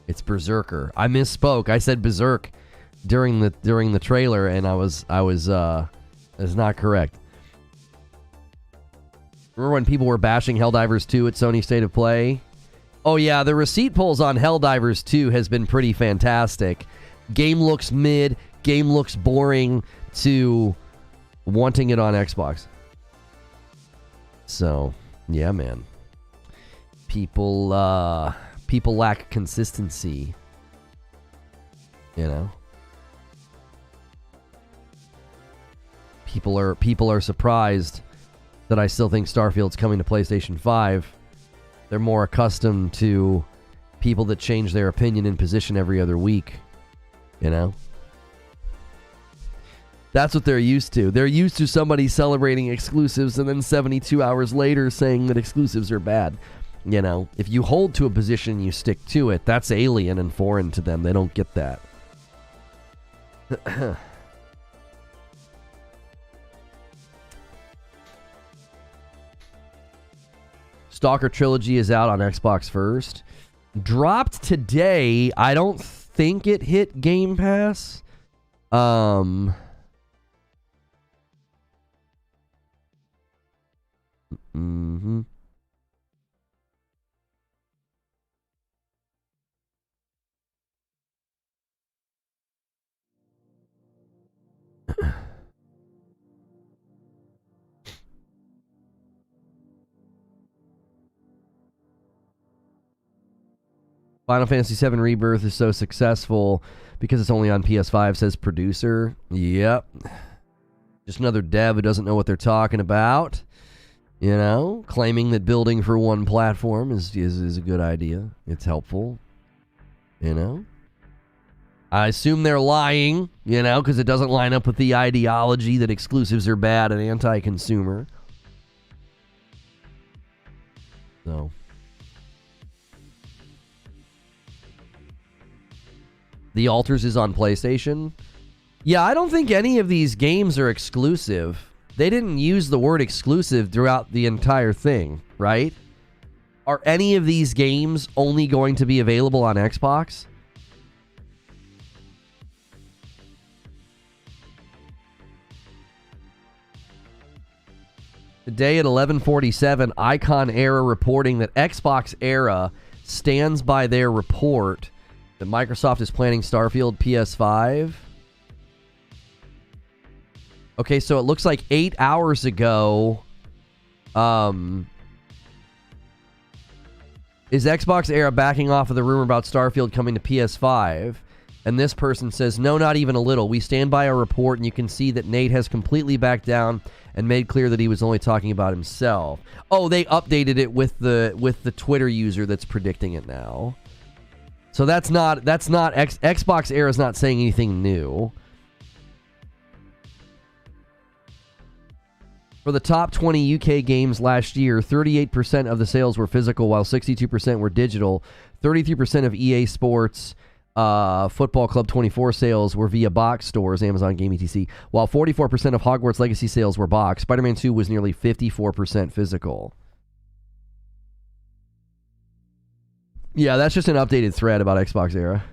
It's Berserker. I misspoke. I said Berserk during the trailer, and that's not correct. Remember when people were bashing Helldivers 2 at Sony State of Play? Oh yeah, the receipt polls on Helldivers 2 has been pretty fantastic. Game looks mid, game looks boring, to wanting it on Xbox. So, yeah, man. People lack consistency. You know? People are surprised that I still think Starfield's coming to PlayStation 5. They're more accustomed to people that change their opinion and position every other week. You know? That's what they're used to. They're used to somebody celebrating exclusives and then 72 hours later saying that exclusives are bad. You know? If you hold to a position, you stick to it. That's alien and foreign to them. They don't get that. Stalker Trilogy is out on Xbox first. Dropped today. I don't think it hit Game Pass. Mm-hmm. Final Fantasy VII Rebirth is so successful because it's only on PS5, says producer. Yep. Just another dev who doesn't know what they're talking about. You know, claiming that building for one platform is a good idea. It's helpful. You know? I assume they're lying, you know, because it doesn't line up with the ideology that exclusives are bad and anti-consumer. So... The Alters is on PlayStation. Yeah, I don't think any of these games are exclusive. They didn't use the word exclusive throughout the entire thing, right? Are any of these games only going to be available on Xbox? Today at 11:47, Icon Era reporting that Xbox Era stands by their report that Microsoft is planning Starfield PS5. Okay, so it looks like 8 hours ago, is Xbox Era backing off of the rumor about Starfield coming to PS5? And this person says, no, not even a little. We stand by our report, and you can see that Nate has completely backed down and made clear that he was only talking about himself. Oh, they updated it with the Twitter user that's predicting it now. So Xbox Era is not saying anything new. For the top 20 UK games last year, 38% of the sales were physical, while 62% were digital. 33% of EA Sports Football Club 24 sales were via box stores, Amazon Game ETC, while 44% of Hogwarts Legacy sales were box. Spider-Man 2 was nearly 54% physical. Yeah, that's just an updated thread about Xbox Era.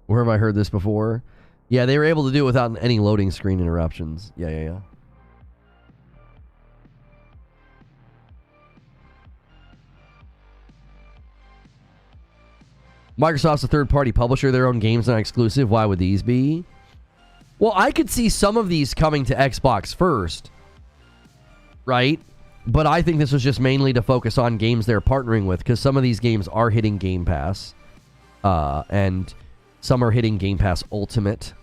Where have I heard this before? Yeah, they were able to do it without any loading screen interruptions. Yeah. Microsoft's a third-party publisher. Their own games not exclusive. Why would these be? Well, I could see some of these coming to Xbox first, right? But I think this was just mainly to focus on games they're partnering with, because some of these games are hitting Game Pass, and some are hitting Game Pass Ultimate.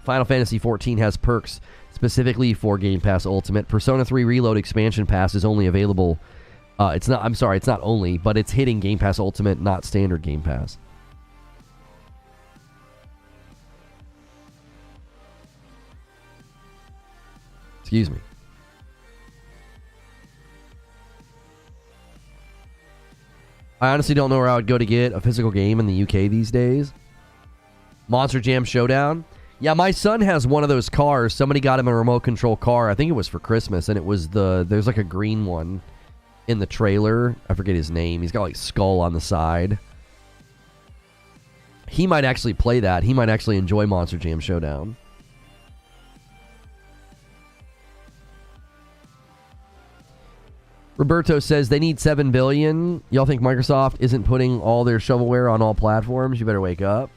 Final Fantasy XIV has perks specifically for Game Pass Ultimate. Persona 3 Reload Expansion Pass is only available... it's not only, but it's hitting Game Pass Ultimate, not standard Game Pass. Excuse me. I honestly don't know where I would go to get a physical game in the UK these days. Monster Jam Showdown. Yeah, my son has one of those cars. Somebody got him a remote control car. I think it was for Christmas, and it was there's like a green one in the trailer. I forget his name. He's got like skull on the side. He might actually play that. He might actually enjoy Monster Jam Showdown. Roberto says they need $7 billion. Y'all think Microsoft isn't putting all their shovelware on all platforms? You better wake up.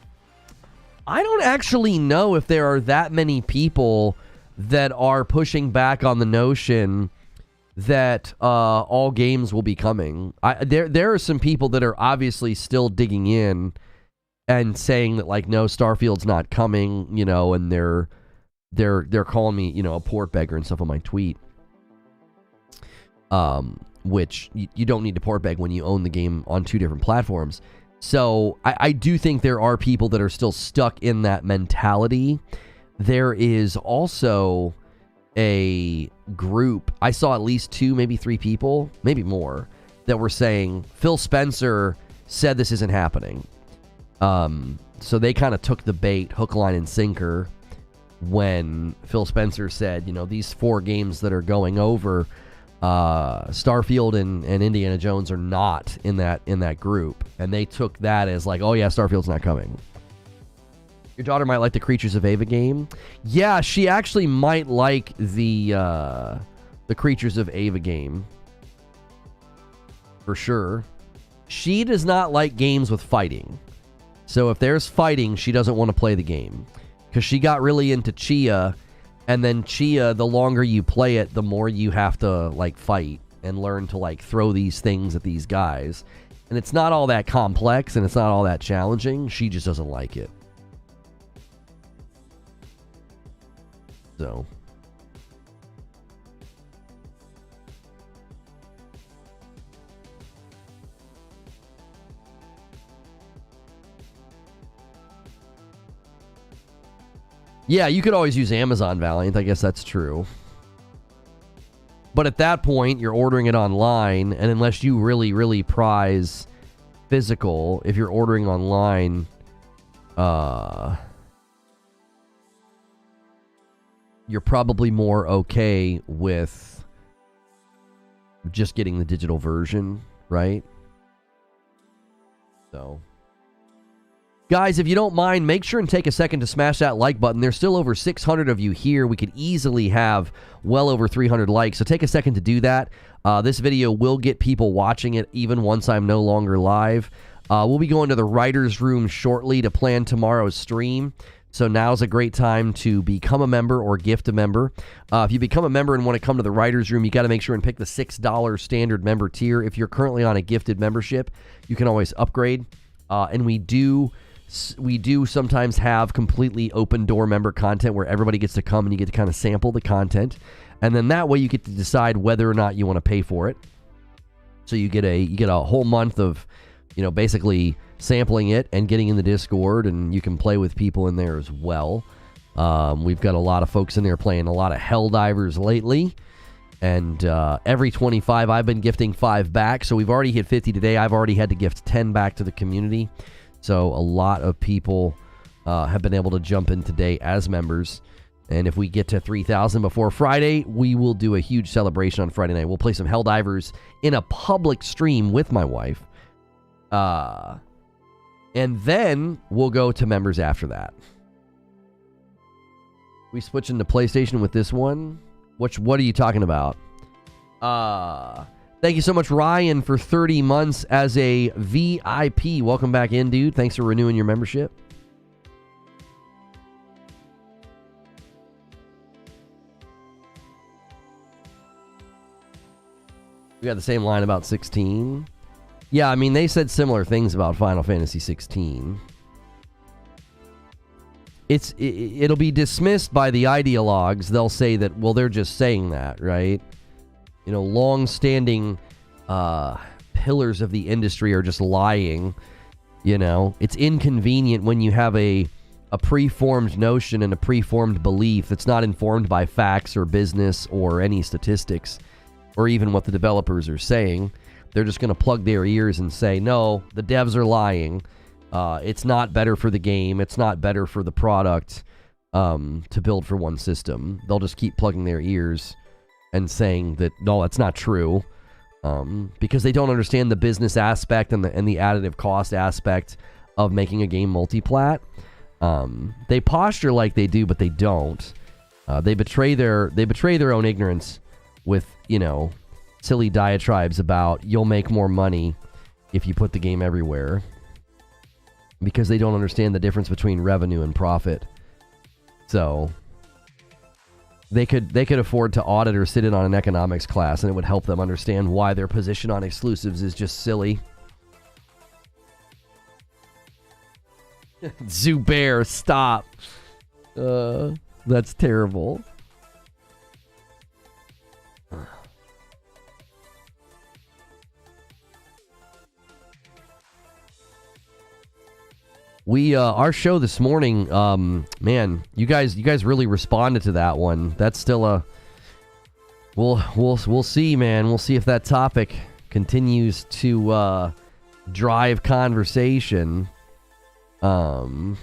I don't actually know if there are that many people that are pushing back on the notion that all games will be coming. There are some people that are obviously still digging in and saying that, like, no, Starfield's not coming, you know, and they're calling me, you know, a port beggar and stuff on my tweet. Which you don't need to port beg when you own the game on 2 different platforms. So I do think there are people that are still stuck in that mentality. There is also a group, I saw at least 2, maybe 3 people, maybe more, that were saying Phil Spencer said this isn't happening. So they kind of took the bait, hook, line, and sinker, when Phil Spencer said, you know, these 4 games that are going over, Starfield and Indiana Jones are not in that group, and they took that as like, oh yeah, Starfield's not coming. Your daughter might like the Creatures of Ava game. Yeah, she actually might like the Creatures of Ava game for sure. She does not like games with fighting, so if there's fighting, she doesn't want to play the game, because she got really into Chia. And then Chia, the longer you play it, the more you have to, like, fight and learn to, like, throw these things at these guys. And it's not all that complex, and it's not all that challenging. She just doesn't like it. So. Yeah, you could always use Amazon Valiant. I guess that's true. But at that point, you're ordering it online, and unless you really, really prize physical, if you're ordering online, you're probably more okay with just getting the digital version, right? So... Guys, if you don't mind, make sure and take a second to smash that like button. There's still over 600 of you here. We could easily have well over 300 likes, so take a second to do that. This video will get people watching it even once I'm no longer live. We'll be going to the writer's room shortly to plan tomorrow's stream, so now's a great time to become a member or gift a member. If you become a member and want to come to the writer's room, you got to make sure and pick the $6 standard member tier. If you're currently on a gifted membership, you can always upgrade, and we do sometimes have completely open door member content where everybody gets to come and you get to kind of sample the content, and then that way you get to decide whether or not you want to pay for it. So you get a whole month of, you know, basically sampling it and getting in the Discord, and you can play with people in there as well. We've got a lot of folks in there playing a lot of Helldivers lately. And every 25, I've been gifting 5 back. So we've already hit 50 today. I've already had to gift 10 back to the community. So a lot of people have been able to jump in today as members. And if we get to 3,000 before Friday, we will do a huge celebration on Friday night. We'll play some Helldivers in a public stream with my wife. And then we'll go to members after that. We switch into PlayStation with this one. What are you talking about? Thank you so much, Ryan, for 30 months as a VIP. Welcome back in, dude. Thanks for renewing your membership. We got the same line about 16. Yeah, I mean, they said similar things about Final Fantasy 16. It'll be dismissed by the ideologues. They'll say that, well, they're just saying that, right? You know, long-standing pillars of the industry are just lying. You know, it's inconvenient when you have a preformed notion and a preformed belief that's not informed by facts or business or any statistics or even what the developers are saying. They're just going to plug their ears and say, no, the devs are lying. It's not better for the game. It's not better for the product to build for one system. They'll just keep plugging their ears and saying that, no, that's not true, because they don't understand the business aspect and the additive cost aspect of making a game multi-plat. They posture like they do, but they don't. They betray their own ignorance with, you know, silly diatribes about you'll make more money if you put the game everywhere, because they don't understand the difference between revenue and profit. So they could afford to audit or sit in on an economics class, and it would help them understand why their position on exclusives is just silly. Zubair, stop. That's terrible. We our show this morning, man, you guys really responded to that one. That's still a we'll see, man. We'll see if that topic continues to drive conversation. Oh,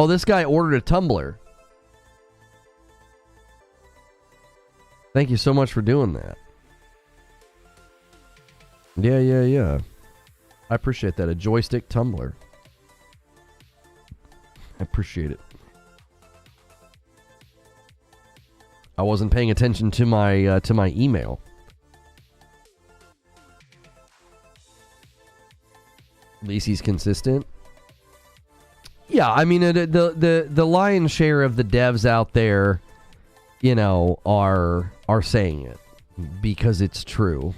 this guy ordered a tumbler. Thank you so much for doing that. Yeah. I appreciate that. A joystick tumbler. I appreciate it. I wasn't paying attention to my email. At least he's consistent. Yeah, I mean the lion's share of the devs out there, you know, are saying it because it's true.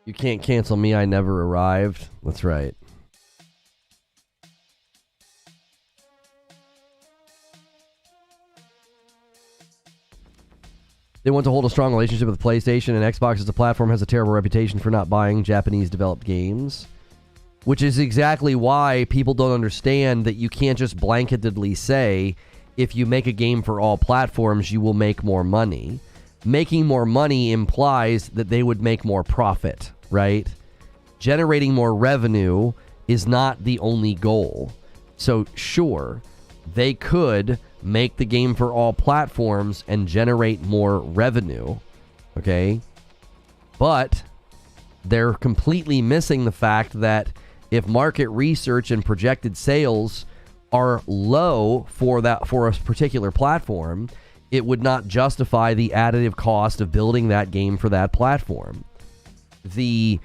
You can't cancel me, I never arrived. That's right. They want to hold a strong relationship with PlayStation, and Xbox as a platform has a terrible reputation for not buying Japanese-developed games. Which is exactly why people don't understand that you can't just blanketedly say, if you make a game for all platforms, you will make more money. Making more money implies that they would make more profit, right? Generating more revenue is not the only goal. So, sure, they could make the game for all platforms and generate more revenue, okay? But they're completely missing the fact that if market research and projected sales are low for a particular platform, it would not justify the additive cost of building that game for that platform. the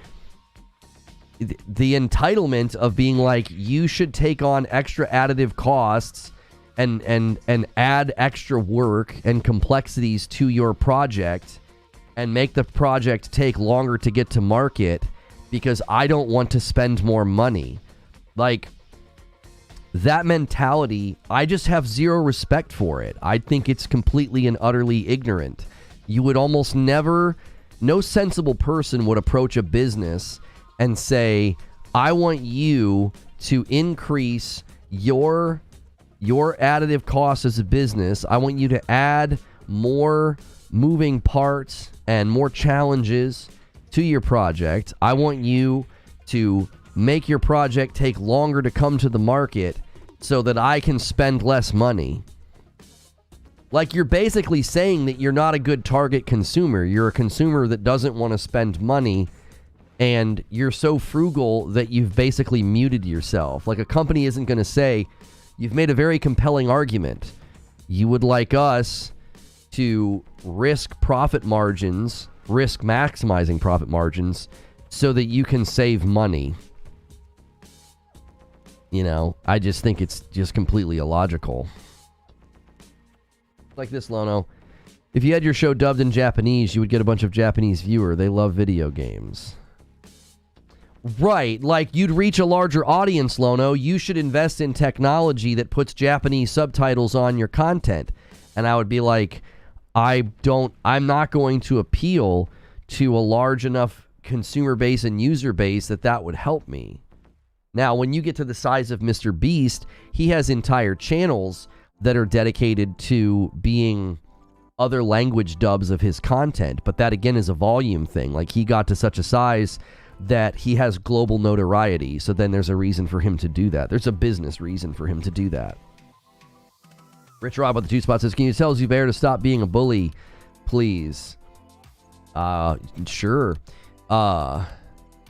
entitlement of being like, you should take on extra additive costs and add extra work and complexities to your project and make the project take longer to get to market because I don't want to spend more money. Like, that mentality, I just have zero respect for it. I think it's completely and utterly ignorant. You would almost never, no sensible person would approach a business and say, I want you to increase your additive costs as a business. I want you to add more moving parts and more challenges to your project. I want you to make your project take longer to come to the market so that I can spend less money. Like, you're basically saying that you're not a good target consumer. You're a consumer that doesn't want to spend money, and you're so frugal that you've basically muted yourself. Like, a company isn't going to say, you've made a very compelling argument. You would like us to risk maximizing profit margins so that you can save money. You know, I just think it's just completely illogical. Like this, Lono. If you had your show dubbed in Japanese, you would get a bunch of Japanese viewers. They love video games. Right, like you'd reach a larger audience, Lono. You should invest in technology that puts Japanese subtitles on your content. And I would be like, I'm not going to appeal to a large enough consumer base and user base that would help me. Now, when you get to the size of Mr. Beast, he has entire channels that are dedicated to being other language dubs of his content. But that, again, is a volume thing. Like, he got to such a size that he has global notoriety. So then there's a reason for him to do that. There's a business reason for him to do that. Rich Rob with the 2 spots says, can you tell Zubair to stop being a bully, please? Sure.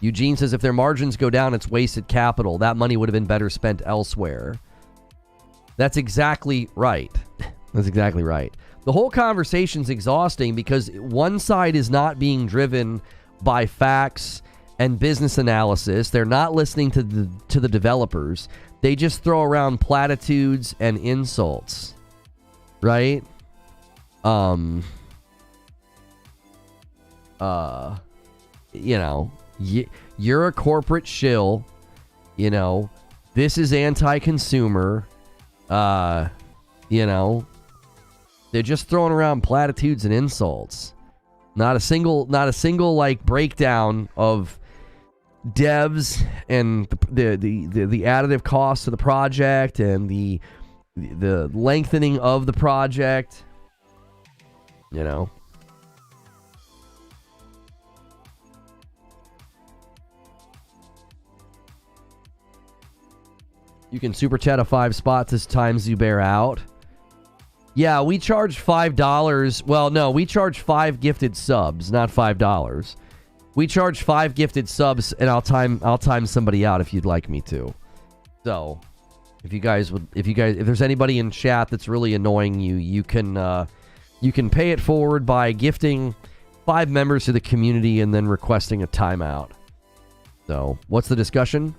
Eugene says, if their margins go down, it's wasted capital. That money would have been better spent elsewhere. That's exactly right. That's exactly right. The whole conversation's exhausting because one side is not being driven by facts and business analysis. They're not listening to the developers. They just throw around platitudes and insults. Right? You know, you're a corporate shill. You know, this is anti-consumer. You know, they're just throwing around platitudes and insults. Not a single like breakdown of devs and the additive costs of the project and the lengthening of the project. You know. You can super chat a 5 spots as time Zubair out. Yeah, we charge $5. Well, no, we charge 5 gifted subs, not $5. We charge 5 gifted subs, and I'll time somebody out if you'd like me to. So, if there's anybody in chat that's really annoying you, you can pay it forward by gifting 5 members to the community and then requesting a timeout. So, what's the discussion?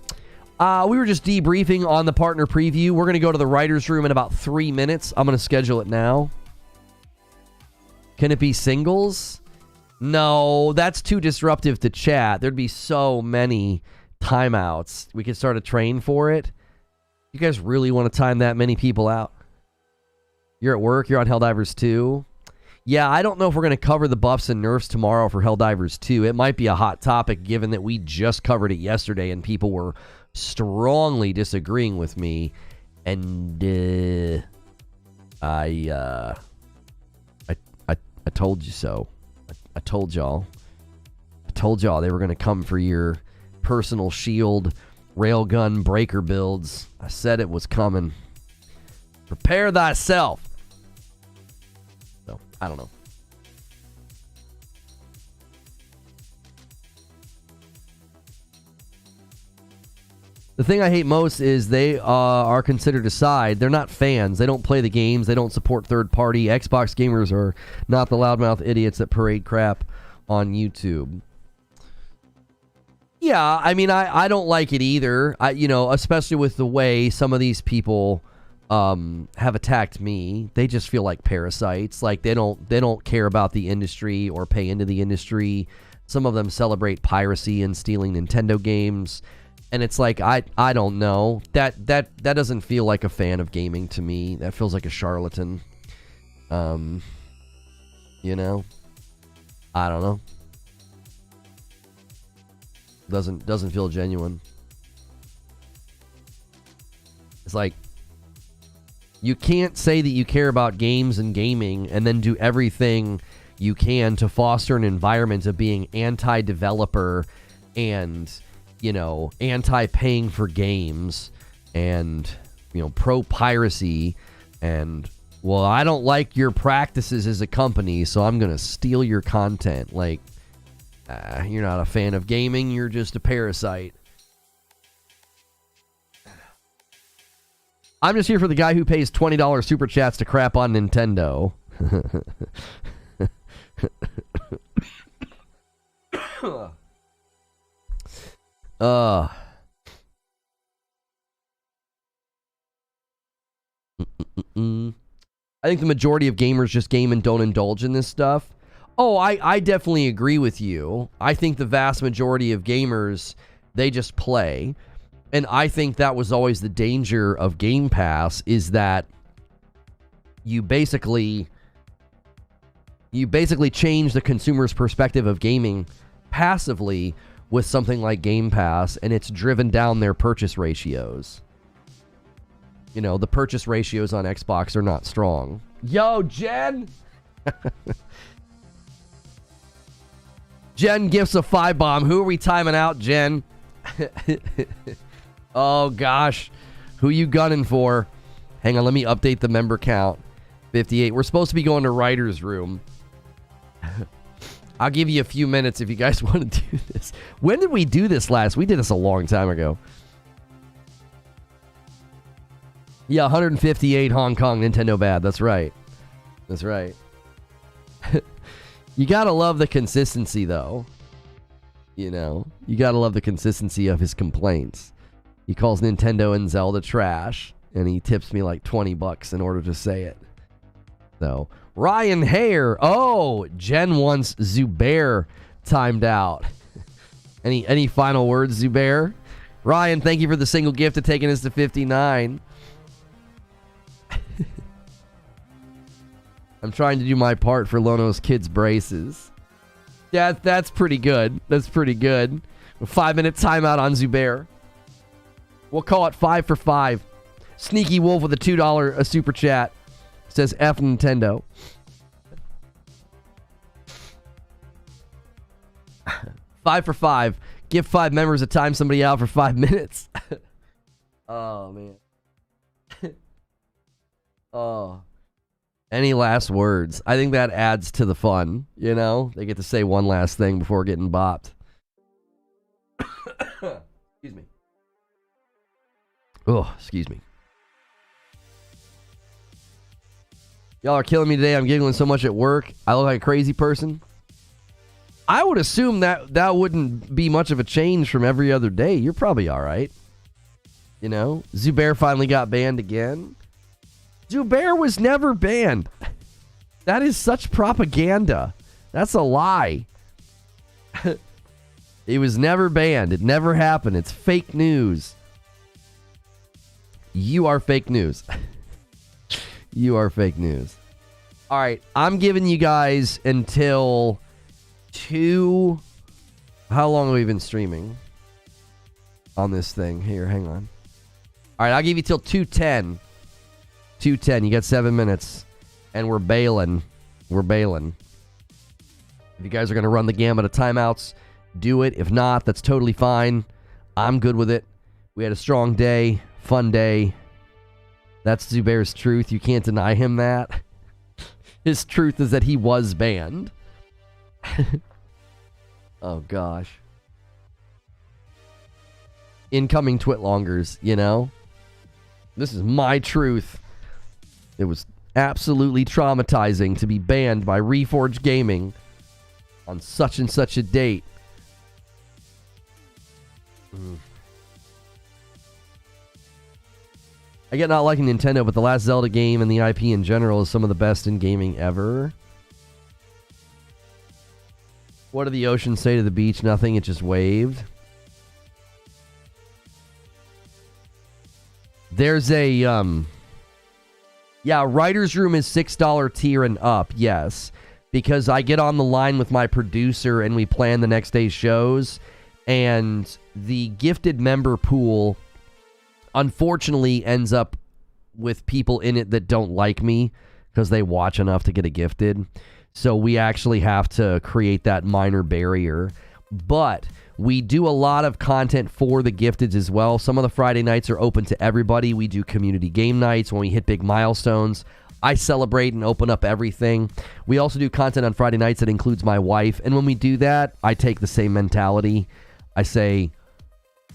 We were just debriefing on the partner preview. We're going to go to the writer's room in about 3 minutes. I'm going to schedule it now. Can it be singles? No, that's too disruptive to chat. There'd be so many timeouts. We could start a train for it. You guys really want to time that many people out? You're at work. You're on Helldivers 2. Yeah, I don't know if we're going to cover the buffs and nerfs tomorrow for Helldivers 2. It might be a hot topic given that we just covered it yesterday and people were strongly disagreeing with me, and I told you so. I told y'all they were going to come for your personal shield railgun breaker builds. I said it was coming. Prepare thyself. So, I don't know. The thing I hate most is they are considered a side. They're not fans. They don't play the games. They don't support third party. Xbox gamers are not the loudmouth idiots that parade crap on YouTube. Yeah, I mean, I don't like it either. Especially with the way some of these people have attacked me. They just feel like parasites. Like they don't care about the industry or pay into the industry. Some of them celebrate piracy and stealing Nintendo games, and it's like I don't know. That doesn't feel like a fan of gaming to me. That feels like a charlatan. I don't know. Doesn't feel genuine. It's like you can't say that you care about games and gaming and then do everything you can to foster an environment of being anti-developer and, anti-paying for games and, pro-piracy and, well, I don't like your practices as a company, so I'm going to steal your content. Like, you're not a fan of gaming, you're just a parasite. I'm just here for the guy who pays $20 super chats to crap on Nintendo. I think the majority of gamers just game and don't indulge in this stuff. Oh, I definitely agree with you. I think the vast majority of gamers, they just play. And I think that was always the danger of Game Pass, is that you basically change the consumer's perspective of gaming passively with something like Game Pass, and it's driven down their purchase ratios. The purchase ratios on Xbox are not strong. Yo, Jen! Jen gifts a 5-bomb. Who are we timing out, Jen? Oh, gosh. Who you gunning for? Hang on, let me update the member count. 58. We're supposed to be going to Writer's Room. I'll give you a few minutes if you guys want to do this. When did we do this last? We did this a long time ago. Yeah, 158 Hong Kong Nintendo bad. That's right. That's right. You gotta love the consistency, though. You gotta love the consistency of his complaints. He calls Nintendo and Zelda trash, and he tips me like $20 in order to say it. So, Ryan Hare. Oh, Jen wants Zubair timed out. Any final words, Zubair? Ryan, thank you for the single gift of taking us to 59. I'm trying to do my part for Lono's kids' braces. Yeah, that's pretty good. That's pretty good. A 5-minute timeout on Zubair. We'll call it 5 for 5. Sneaky Wolf with a $2 super chat. Says F Nintendo. $5 for 5. Give 5 members a time somebody out for 5 minutes. Oh, man. Oh. Any last words? I think that adds to the fun, They get to say one last thing before getting bopped. Excuse me. Oh, excuse me. Y'all are killing me today. I'm giggling so much at work. I look like a crazy person. I would assume that wouldn't be much of a change from every other day. You're probably all right. Zubair finally got banned again. Zubair was never banned. That is such propaganda. That's a lie. It was never banned. It never happened. It's fake news. You are fake news. You are fake news. All right, I'm giving you guys until 2. How long have we been streaming on this thing? Here, hang on. All right, I'll give you till 2:10. 2:10. You got 7 minutes, and we're bailing. We're bailing. If you guys are going to run the gamut of timeouts, do it. If not, that's totally fine. I'm good with it. We had a strong day, fun day. That's Zubair's truth. You can't deny him that. His truth is that he was banned. Oh, gosh. Incoming Twitlongers, This is my truth. It was absolutely traumatizing to be banned by Reforge Gaming on such and such a date. I get not liking Nintendo, but the last Zelda game and the IP in general is some of the best in gaming ever. What did the ocean say to the beach? Nothing, it just waved. There's a, yeah, Writer's Room is $6 tier and up, yes. Because I get on the line with my producer and we plan the next day's shows. And the gifted member pool, unfortunately, ends up with people in it that don't like me because they watch enough to get a gifted. So we actually have to create that minor barrier. But we do a lot of content for the gifteds as well. Some of the Friday nights are open to everybody. We do community game nights when we hit big milestones. I celebrate and open up everything. We also do content on Friday nights that includes my wife. And when we do that, I take the same mentality. I say,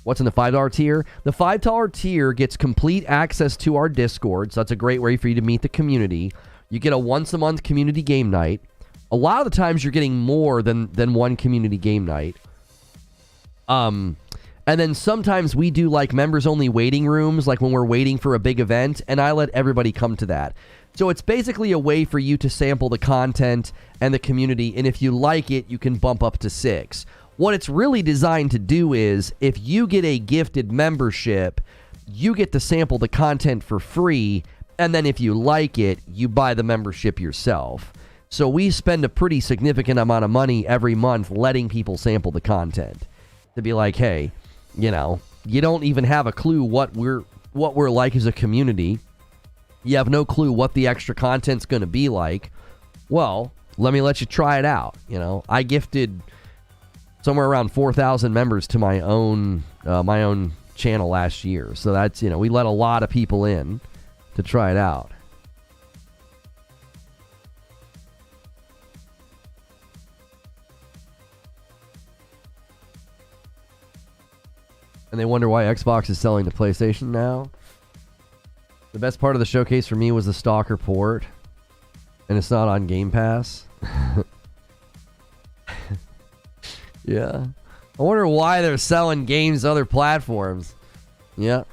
what's in the $5 tier? The $5 tier gets complete access to our Discord. So that's a great way for you to meet the community. You get a once-a-month community game night. A lot of the times you're getting more than one community game night. And then sometimes we do like members-only waiting rooms, like when we're waiting for a big event, and I let everybody come to that. So it's basically a way for you to sample the content and the community, and if you like it, you can bump up to 6. What it's really designed to do is, if you get a gifted membership, you get to sample the content for free, and then if you like it, you buy the membership yourself. So we spend a pretty significant amount of money every month letting people sample the content. To be like, hey, you know, you don't even have a clue what we're like as a community. You have no clue what the extra content's going to be like. Well, let me let you try it out. You know, I gifted somewhere around 4,000 members to my own channel last year. So that's, you know, we let a lot of people in to try it out. And they wonder why Xbox is selling to PlayStation now. The best part of the showcase for me was the Stalker port. And it's not on Game Pass. Yeah. I wonder why they're selling games to other platforms. Yeah.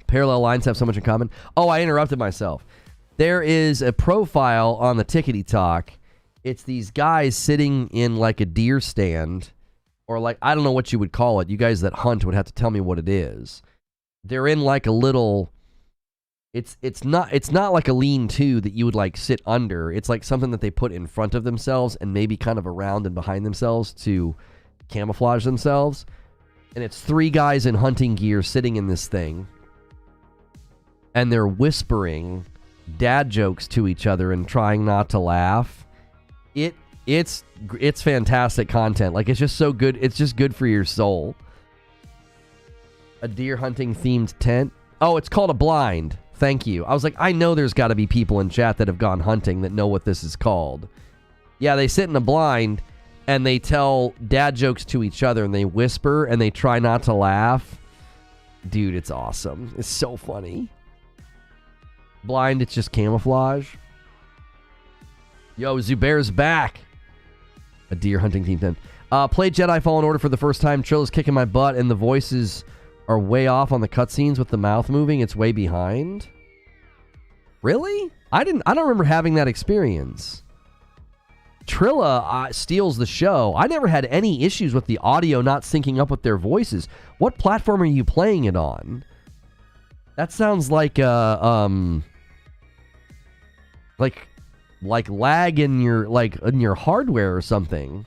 Parallel lines have so much in common. Oh, I interrupted myself. There is a profile on the Tickety Talk. It's these guys sitting in like a deer stand, or like, I don't know what you would call it. You guys that hunt would have to tell me what it is. They're in like a little, it's not like a lean-to that you would like sit under. It's like something that they put in front of themselves and maybe kind of around and behind themselves to camouflage themselves. And it's 3 guys in hunting gear sitting in this thing. And they're whispering dad jokes to each other and trying not to laugh. It's fantastic content. Like, it's just so good. It's just good for your soul. A deer hunting themed tent. Oh, it's called a blind. Thank you. I was like, I know there's got to be people in chat that have gone hunting that know what this is called. Yeah, they sit in a blind and they tell dad jokes to each other and they whisper and they try not to laugh. Dude, it's awesome. It's so funny. Blind, it's just camouflage. Yo, Zubair's back. A deer hunting team tent. Played Jedi Fallen Order for the first time. Trilla's kicking my butt, and the voices are way off on the cutscenes with the mouth moving. It's way behind. Really? I don't remember having that experience. Trilla steals the show. I never had any issues with the audio not syncing up with their voices. What platform are you playing it on? That sounds like like lag in your hardware or something.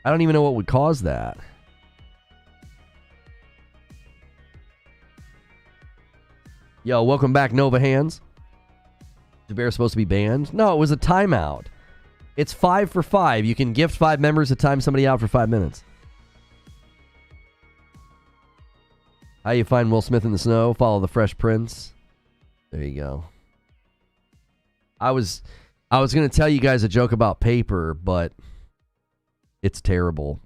I don't even know what would cause that. Yo, welcome back, Nova Hands. Zubair's supposed to be banned? No, it was a timeout. It's 5 for 5. You can gift 5 members to time somebody out for 5 minutes. How you find Will Smith in the snow? Follow the Fresh Prince. There you go. I was going to tell you guys a joke about paper, but it's terrible.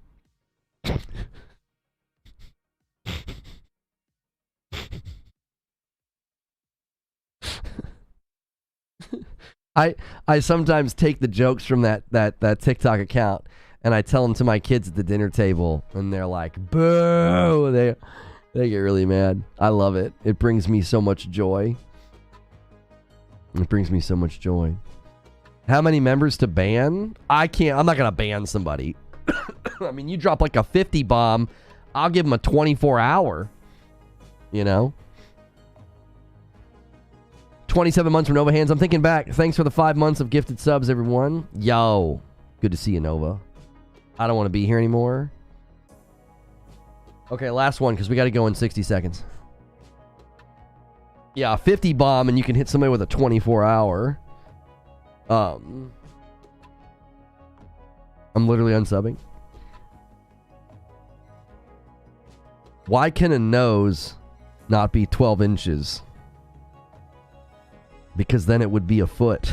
I sometimes take the jokes from that TikTok account and I tell them to my kids at the dinner table, and they're like, boo! They get really mad. I love it. It brings me so much joy. It brings me so much joy. How many members to ban? I'm not going to ban somebody. I mean, you drop like a 50 bomb, I'll give them a 24-hour. You know? 27 months from Nova Hands. I'm thinking back. Thanks for the 5 months of gifted subs, everyone. Yo. Good to see you, Nova. I don't want to be here anymore. Okay, last one, because we got to go in 60 seconds. Yeah, 50 bomb, and you can hit somebody with a 24-hour. I'm literally unsubbing. Why can a nose not be 12 inches? Because then it would be a foot.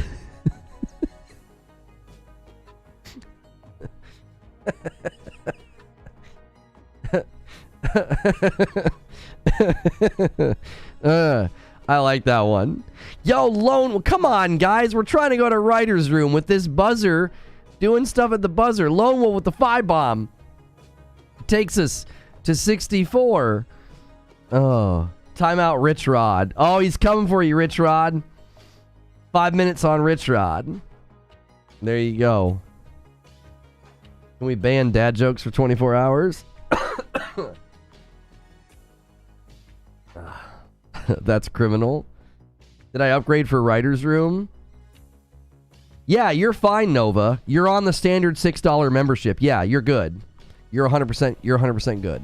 I like that one. Yo, Lone, come on, guys. We're trying to go to writer's room with this buzzer, doing stuff at the buzzer. Lone Wolf with the 5 bomb takes us to 64. Oh, timeout, Rich Rod. Oh, he's coming for you, Rich Rod. 5 minutes on Rich Rod. There you go. Can we ban dad jokes for 24 hours? That's criminal. Did I upgrade for writer's room? Yeah, you're fine, Nova. You're on the standard $6 membership. Yeah, you're good. You're 100% good.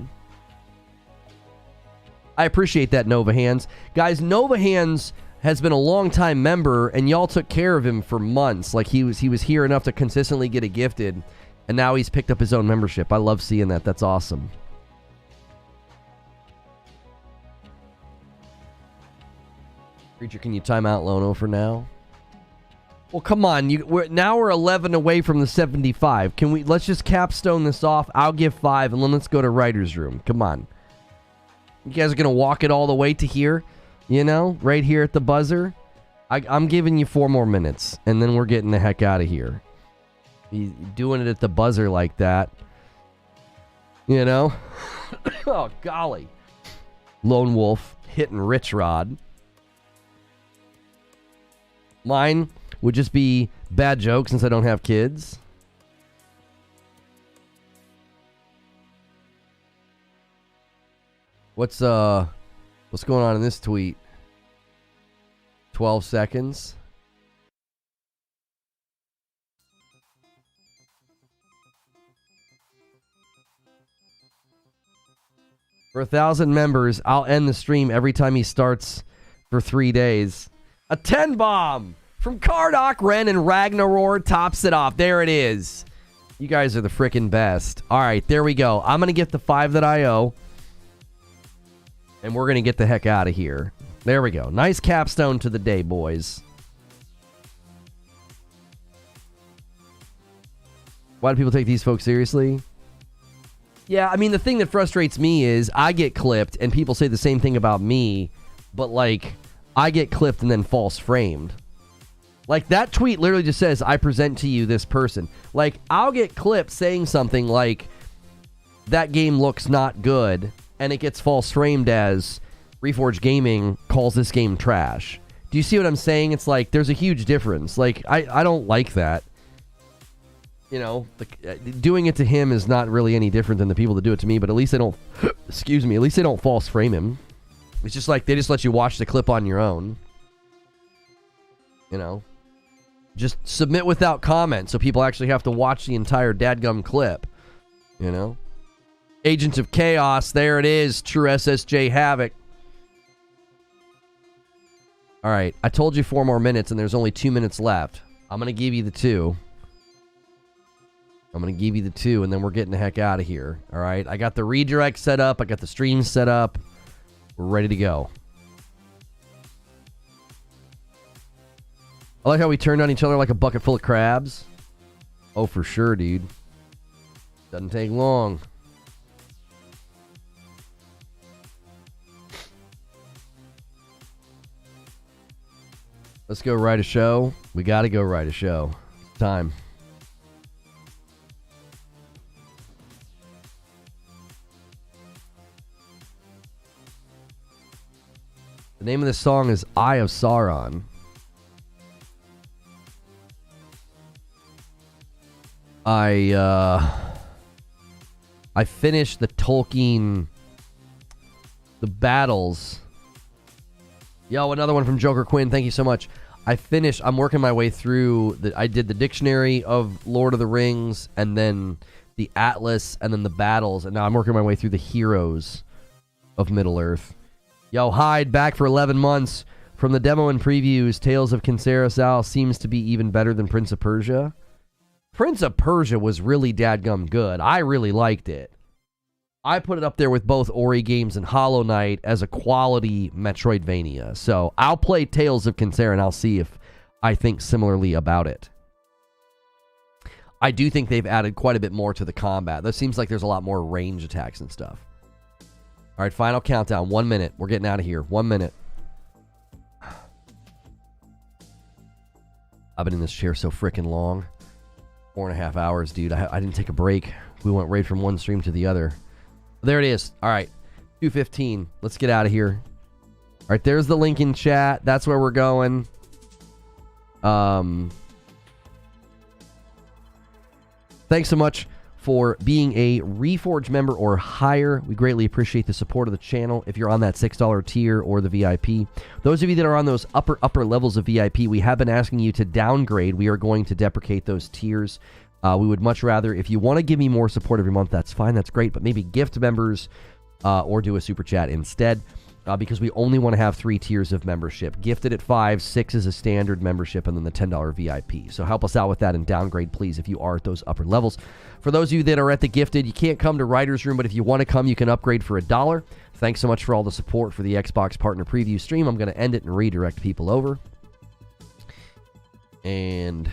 I appreciate that, Nova Hands. Guys, Nova Hands has been a long-time member, and y'all took care of him for months. Like, he was here enough to consistently get it gifted, and now he's picked up his own membership. I love seeing that. That's awesome. Creature, can you time out Lono for now? Well, come on. Now we're 11 away from the 75. Let's just capstone this off. I'll give 5, and then let's go to writer's room. Come on. You guys are going to walk it all the way to here? You know? Right here at the buzzer? I'm giving you 4 more minutes, and then we're getting the heck out of here. He's doing it at the buzzer like that. You know? Oh, golly. Lone Wolf hitting Rich Rod. Mine would just be bad jokes since I don't have kids. What's going on in this tweet? 12 seconds. For 1,000 members, I'll end the stream every time he starts for 3 days. A 10 bomb from Kardak, Ren, and Ragnaror tops it off. There it is. You guys are the frickin' best. All right, there we go. I'm going to get the 5 that I owe. And we're going to get the heck out of here. There we go. Nice capstone to the day, boys. Why do people take these folks seriously? Yeah, I mean, the thing that frustrates me is I get clipped and people say the same thing about me, but like, I get clipped and then false framed. Like, that tweet literally just says, I present to you this person. Like, I'll get clipped saying something like, that game looks not good, and it gets false framed as Reforge Gaming calls this game trash. Do you see what I'm saying? It's like, there's a huge difference. Like, I don't like that. You know, doing it to him is not really any different than the people that do it to me, but at least they don't, excuse me, at least they don't false frame him. It's just like, they just let you watch the clip on your own. You know? Just submit without comment so people actually have to watch the entire dadgum clip. You know? Agents of Chaos, there it is. True SSJ Havoc. Alright, I told you 4 more minutes and there's only 2 minutes left. I'm going to give you the 2. I'm going to give you the 2 and then we're getting the heck out of here. Alright, I got the redirect set up. I got the stream set up. We're ready to go. I like how we turned on each other like a bucket full of crabs. Oh, for sure, dude. Doesn't take long. Let's go write a show. We got to go write a show. Time. The name of this song is Eye of Sauron. I finished the Tolkien, the battles. Yo, another one from Joker Quinn. Thank you so much. I'm working my way through. I did the dictionary of Lord of the Rings, and then the Atlas, and then the battles, and now I'm working my way through the heroes of Middle-earth. Yo, Hyde, back for 11 months. From the demo and previews, Tales of Kenzera Sal seems to be even better than Prince of Persia. Prince of Persia was really dadgum good. I really liked it. I put it up there with both Ori games and Hollow Knight as a quality Metroidvania. So I'll play Tales of Kenzera and I'll see if I think similarly about it. I do think they've added quite a bit more to the combat. That seems like there's a lot more range attacks and stuff. All right, final countdown. 1 minute. We're getting out of here. 1 minute. I've been in this chair so freaking long. 4.5 hours, dude. I didn't take a break. We went right from one stream to the other. There it is. All right. 2:15. Let's get out of here. All right, there's the link in chat. That's where we're going. Thanks so much for being a Reforge member or higher. We greatly appreciate the support of the channel. If you're on that $6 tier or the VIP. Those of you that are on those upper levels of VIP, we have been asking you to downgrade. We are going to deprecate those tiers. We would much rather, if you want to give me more support every month, that's fine, that's great, but maybe gift members or do a super chat instead, because we only want to have 3 tiers of membership. Gifted at $5, 6 is a standard membership, and then the $10 VIP. So help us out with that and downgrade, please, if you are at those upper levels. For those of you that are at the gifted, you can't come to Writer's Room, but if you want to come, you can upgrade for $1. Thanks so much for all the support for the Xbox Partner Preview stream. I'm going to end it and redirect people over. And